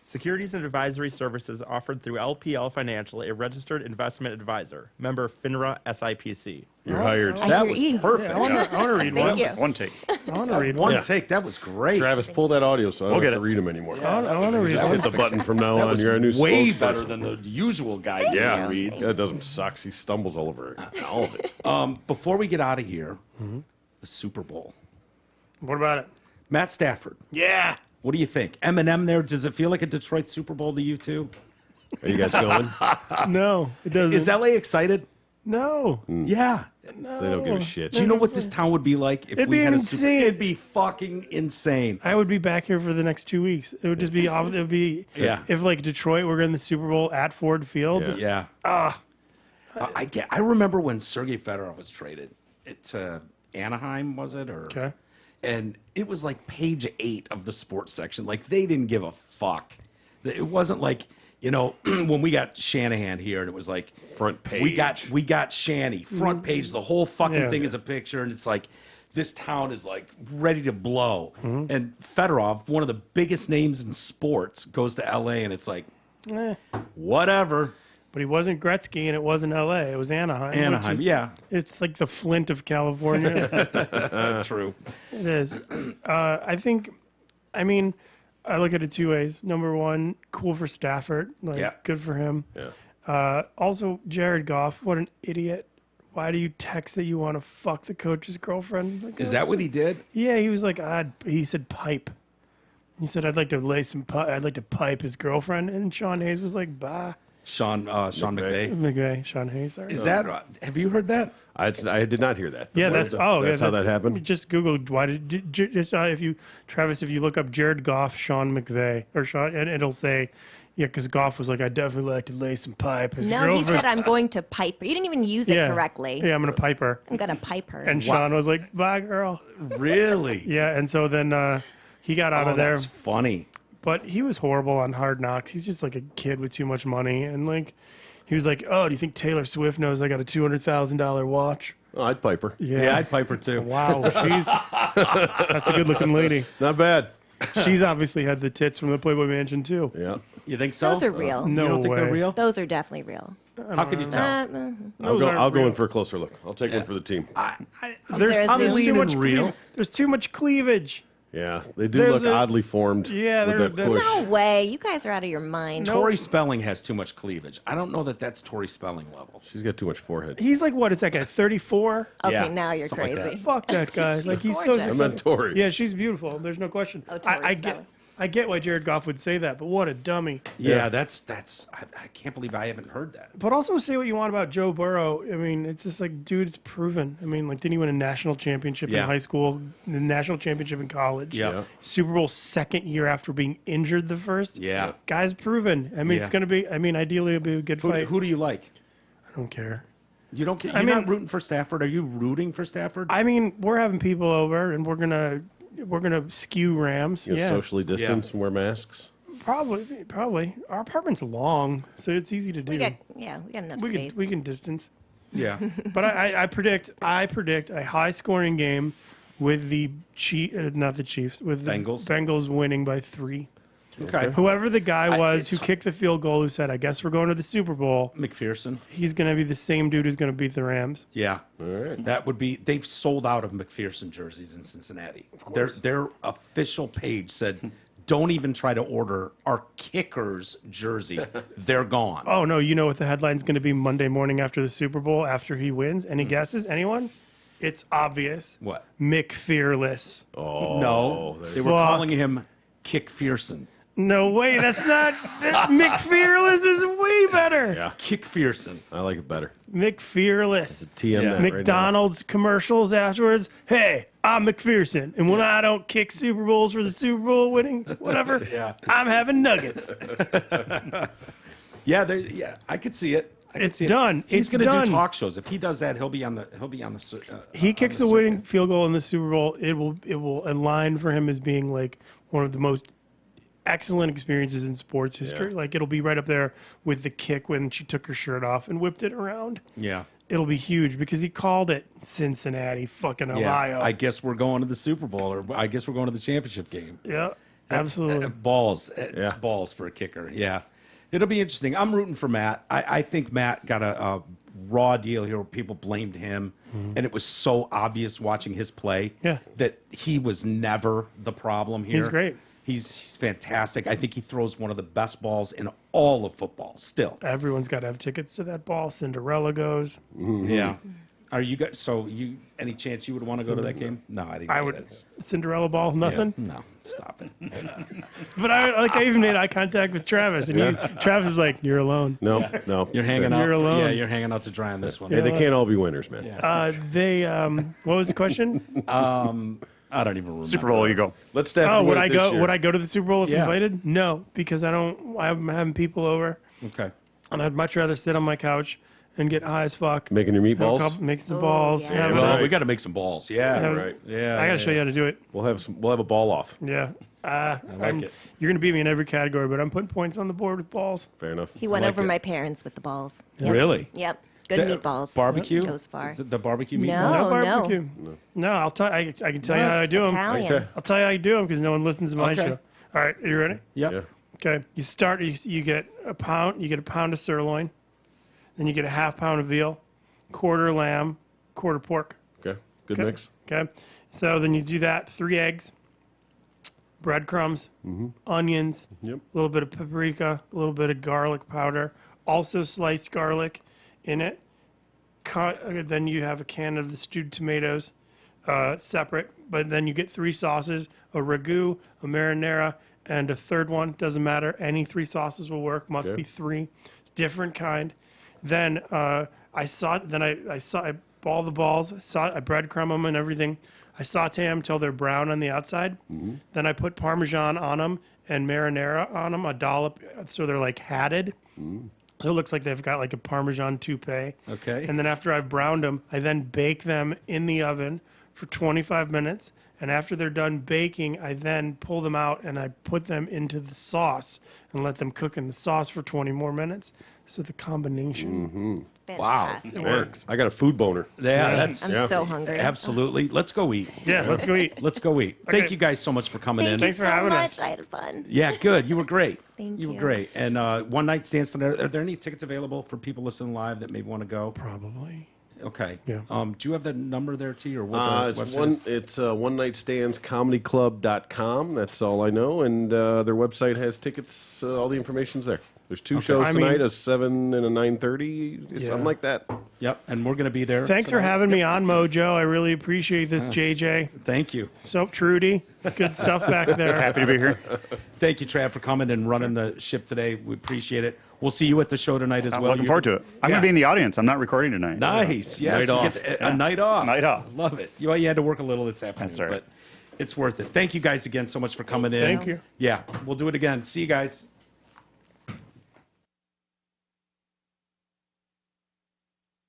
Securities and advisory services offered through LPL Financial, a registered investment advisor. Member FINRA SIPC. You're hired. I That hear was E. perfect. I want to read Thank one. you. One take. I want to read One one. take. That was great. Travis, pull that audio so I don't We'll have get to it. read them anymore. I want to read Just one. hit the button from now That on. was You're a new way spokesperson. better than the usual guy Yeah, who reads. that doesn't sucks. He stumbles all over all of it. Before we get out of here, the Super Bowl. What about it? Matt Stafford. Yeah. What do you think? Eminem there, does it feel like a Detroit Super Bowl to you too? Are you guys going? No, it doesn't. Is LA excited? No. Yeah. They don't give a shit. Do you know what this town would be like if It'd we be had a insane. It'd be fucking insane. I would be back here for the next 2 weeks. It would just be off. It would be Yeah. if like Detroit were in the Super Bowl at Ford Field. Yeah. Yeah. I remember when Sergei Fedorov was traded to Anaheim, was it? Or Okay. and it was like page 8 of the sports section. Like they didn't give a fuck. It wasn't like, when we got Shanahan here and it was like Front page. We got Shanny front page. The whole fucking Yeah. thing is a picture, and it's like this town is like ready to blow. And Fedorov, one of the biggest names in sports, goes to LA, and it's like Eh. whatever. But he wasn't Gretzky, and it wasn't L.A. It was Anaheim. which Anaheim, is- yeah, It's like the Flint of California. true. It is. I think. I mean, I look at it two ways. Number one, cool for Stafford. Like, Yeah. good for him. Yeah. Also, Jared Goff. What an idiot. Why do you text that you want to fuck the coach's girlfriend? Like, Is that what he did? Yeah, he was like, he said pipe. He said, I'd like to lay some pipe. I'd like to pipe his girlfriend. And Sean Hayes was like, bah. Sean McVay. McVay, Sean Hayes, sorry. Is that? Have you heard that? I did not hear that. Yeah, That's that's how that happened. Just Google why did just if you Travis, if you look up Jared Goff, Sean McVay, or Sean, and it'll say, yeah, because Goff was like, I definitely like to lay some pipe. His No, he girlfriend- said, I'm going to pipe her. You didn't even use it yeah, correctly. Yeah, I'm gonna pipe her. I'm going to pipe her. And Sean was like, bye, girl. Really? Yeah, and so then he got out Oh, of there, that's funny. but he was horrible on Hard Knocks. He's just like a kid with too much money, and like he was like, oh, do you think Taylor Swift knows I got a $200,000 watch? Oh, I'd pipe her. Yeah, I'd pipe her too. Wow, that's a good-looking lady. Not bad. She's obviously had the tits from the Playboy Mansion too. Yeah. You think so? Those are real. No You don't think they're way. real? Those are definitely real. How can you tell? Those aren't I'll go real. in for a closer look. I'll take one for the team. There's I'm too leaning much real. cleavage. There's too much cleavage. Yeah, they do There's look a- oddly formed. Yeah, with they're- that they're- push. No way. You guys are out of your mind. No. Tori Spelling has too much cleavage. I don't know that that's Tori Spelling level. She's got too much forehead. He's like, what is that guy? 34? Okay, Yeah, now you're something like crazy. Fuck that guy. Like he's gorgeous. I so. meant Tori. Yeah, she's beautiful. There's no question. Oh, Tori I get. Spelling. I get why Jared Goff would say that, but what a dummy. Yeah, that's. I can't believe I haven't heard that. But also say what you want about Joe Burrow. I mean, it's just like, dude, it's proven. I mean, like, didn't he win a national championship Yeah. in high school, the national championship in college? Yeah. Super Bowl second year after being injured the first. Yeah. Guy's proven. I mean, Yeah. it's going to be, I mean, ideally it'll be a good fight. Who do you like? I don't care. You don't. You're mean- not rooting for Stafford. Are you rooting for Stafford? I mean, we're having people over and we're gonna skew Rams. You know, Yeah. socially distance and wear masks. Probably. Our apartment's long, so it's easy to do. We got enough space. We can distance. Yeah. But I predict a high scoring game with the not the Chiefs, with the Bengals? Bengals winning by 3. Okay. Whoever the guy was who it's- kicked the field goal, who said, "I guess we're going to the Super Bowl," McPherson. he's going to be the same dude who's going to beat the Rams. Yeah. All right. That would be. They've sold out of McPherson jerseys in Cincinnati. Their official page said, "Don't even try to order our kicker's jersey. They're gone." Oh no, you know what the headline's going to be Monday morning after the Super Bowl after he wins? Hmm. Any guesses? Anyone? It's obvious. What? Mick Fearless. Oh, No, there they you were Fuck. calling him Kickpherson. No way, that's not. Mick Fearless is way better. Yeah. Kickpherson. I like it better. Mick Fearless. TM Yeah. that right now. McDonald's commercials afterwards. Hey, I'm McPherson, and when I don't kick Super Bowls for the Super Bowl winning, whatever, I'm having nuggets. Yeah, I could see it. I could It's see it. done. He's It's going to done. do talk shows. If he does that, he'll be on the. He kicks the a winning circuit. field goal in the Super Bowl. It will align for him as being like one of the most excellent experiences in sports history. Yeah. Like it'll be right up there with the kick when she took her shirt off and whipped it around. Yeah. It'll be huge because he called it Cincinnati, fucking Yeah. Ohio. I guess we're going to the Super Bowl, or I guess we're going to the championship game. Yeah, That's, absolutely. balls. It's Yeah. balls for a kicker. Yeah. It'll be interesting. I'm rooting for Matt. I think Matt got a raw deal here where people blamed him, and it was so obvious watching his play Yeah. that he was never the problem here. He's great. He's fantastic. I think he throws one of the best balls in all of football still. Everyone's got to have tickets to that ball. Cinderella goes. Yeah. Are you guys, so you, any chance you would want to go to that game? No, I didn't. I get would. it. Cinderella ball, nothing. No, stop it. But I even made eye contact with Travis, and Travis is like, "You're alone." No, no. You're hanging out. You're alone. Yeah, you're hanging out to dry on this one. Hey, they can't all be winners, man. They what was the question? I don't even remember. Super Bowl, you go. Let's step. Oh, would I go? Would I go to the Super Bowl if Yeah. invited? No, because I'm having people over, Okay. and I'd much rather sit on my couch and get high as fuck. Making your Have a meatballs. couple- make some Oh, balls. yes. have Well, a- we got to make some balls. Yeah. have a- right. Yeah. I got to show you how to do it. We'll have some. We'll have a ball off. Yeah. I like it. You're gonna beat me in every category, but I'm putting points on the board with balls. Fair enough. He went like over it. my parents with the balls. Yep. Really? Yep. Good The- meatballs. Barbecue? Goes far. Is it the barbecue No. meatballs? No Oh, barbecue. No, I'll tell. I can tell you how I do them. Italian. Okay. I'll tell you how you do them because no one listens to my Okay. show. All right, are you ready? Yep. Yeah. Okay. You start. You get a pound. You get a pound of sirloin. Then you get a half pound of veal, quarter lamb, quarter pork. Okay. Good Okay. mix. Okay. So then you do that. 3 eggs, breadcrumbs, onions, Yep. a little bit of paprika, a little bit of garlic powder, also sliced garlic in it. Then you have a can of the stewed tomatoes separate, but then you get 3 sauces, a ragu, a marinara, and a third one. Doesn't matter. Any 3 sauces will work. Must Okay. be 3. Different kind. Then I ball the balls, I breadcrumb them and everything. I saute them till they're brown on the outside. Then I put Parmesan on them and marinara on them, a dollop, so they're like hatted. So it looks like they've got like a Parmesan toupee. Okay. And then after I've browned them, I then bake them in the oven for 25 minutes. And after they're done baking, I then pull them out and I put them into the sauce and let them cook in the sauce for 20 more minutes. So the combination. Fantastic. Wow. Works. I got a food boner. Yeah, that's I'm so hungry. absolutely. Let's go eat. Yeah, let's go eat. Let's go eat. Thank Okay. you guys so much for coming in. Thank you Thanks for so having much. us. I had fun. Yeah, good. You were great. Thank You were you. great. And one night stands tonight. Are there any tickets available for people listening live that maybe want to go? Probably. Okay. Yeah. Do you have the number there, T, or what the It's website is? It's one night stands comedyclub.com. That's all I know. And their website has tickets. All the information's there. There's 2 shows I mean- tonight, a 7 and a 9:30. Yeah. Something like that. Yep. And we're going to be there. Thanks for tonight. having me on, Mojo. I really appreciate this, JJ. Thank you. Soap Trudy. Good stuff back there. Happy to be here. Thank you, Trav, for coming and running the ship today. We appreciate it. We'll see you at the show tonight as I'm well. looking forward to it. I'm Yeah. going to be in the audience. I'm not recording tonight. Nice. Yes. Night you off. get a night off. Night off. Love it. You had to work a little this afternoon, That's all right. but it's worth it. Thank you guys again so much for coming in. Thank you. Yeah. We'll do it again. See you guys.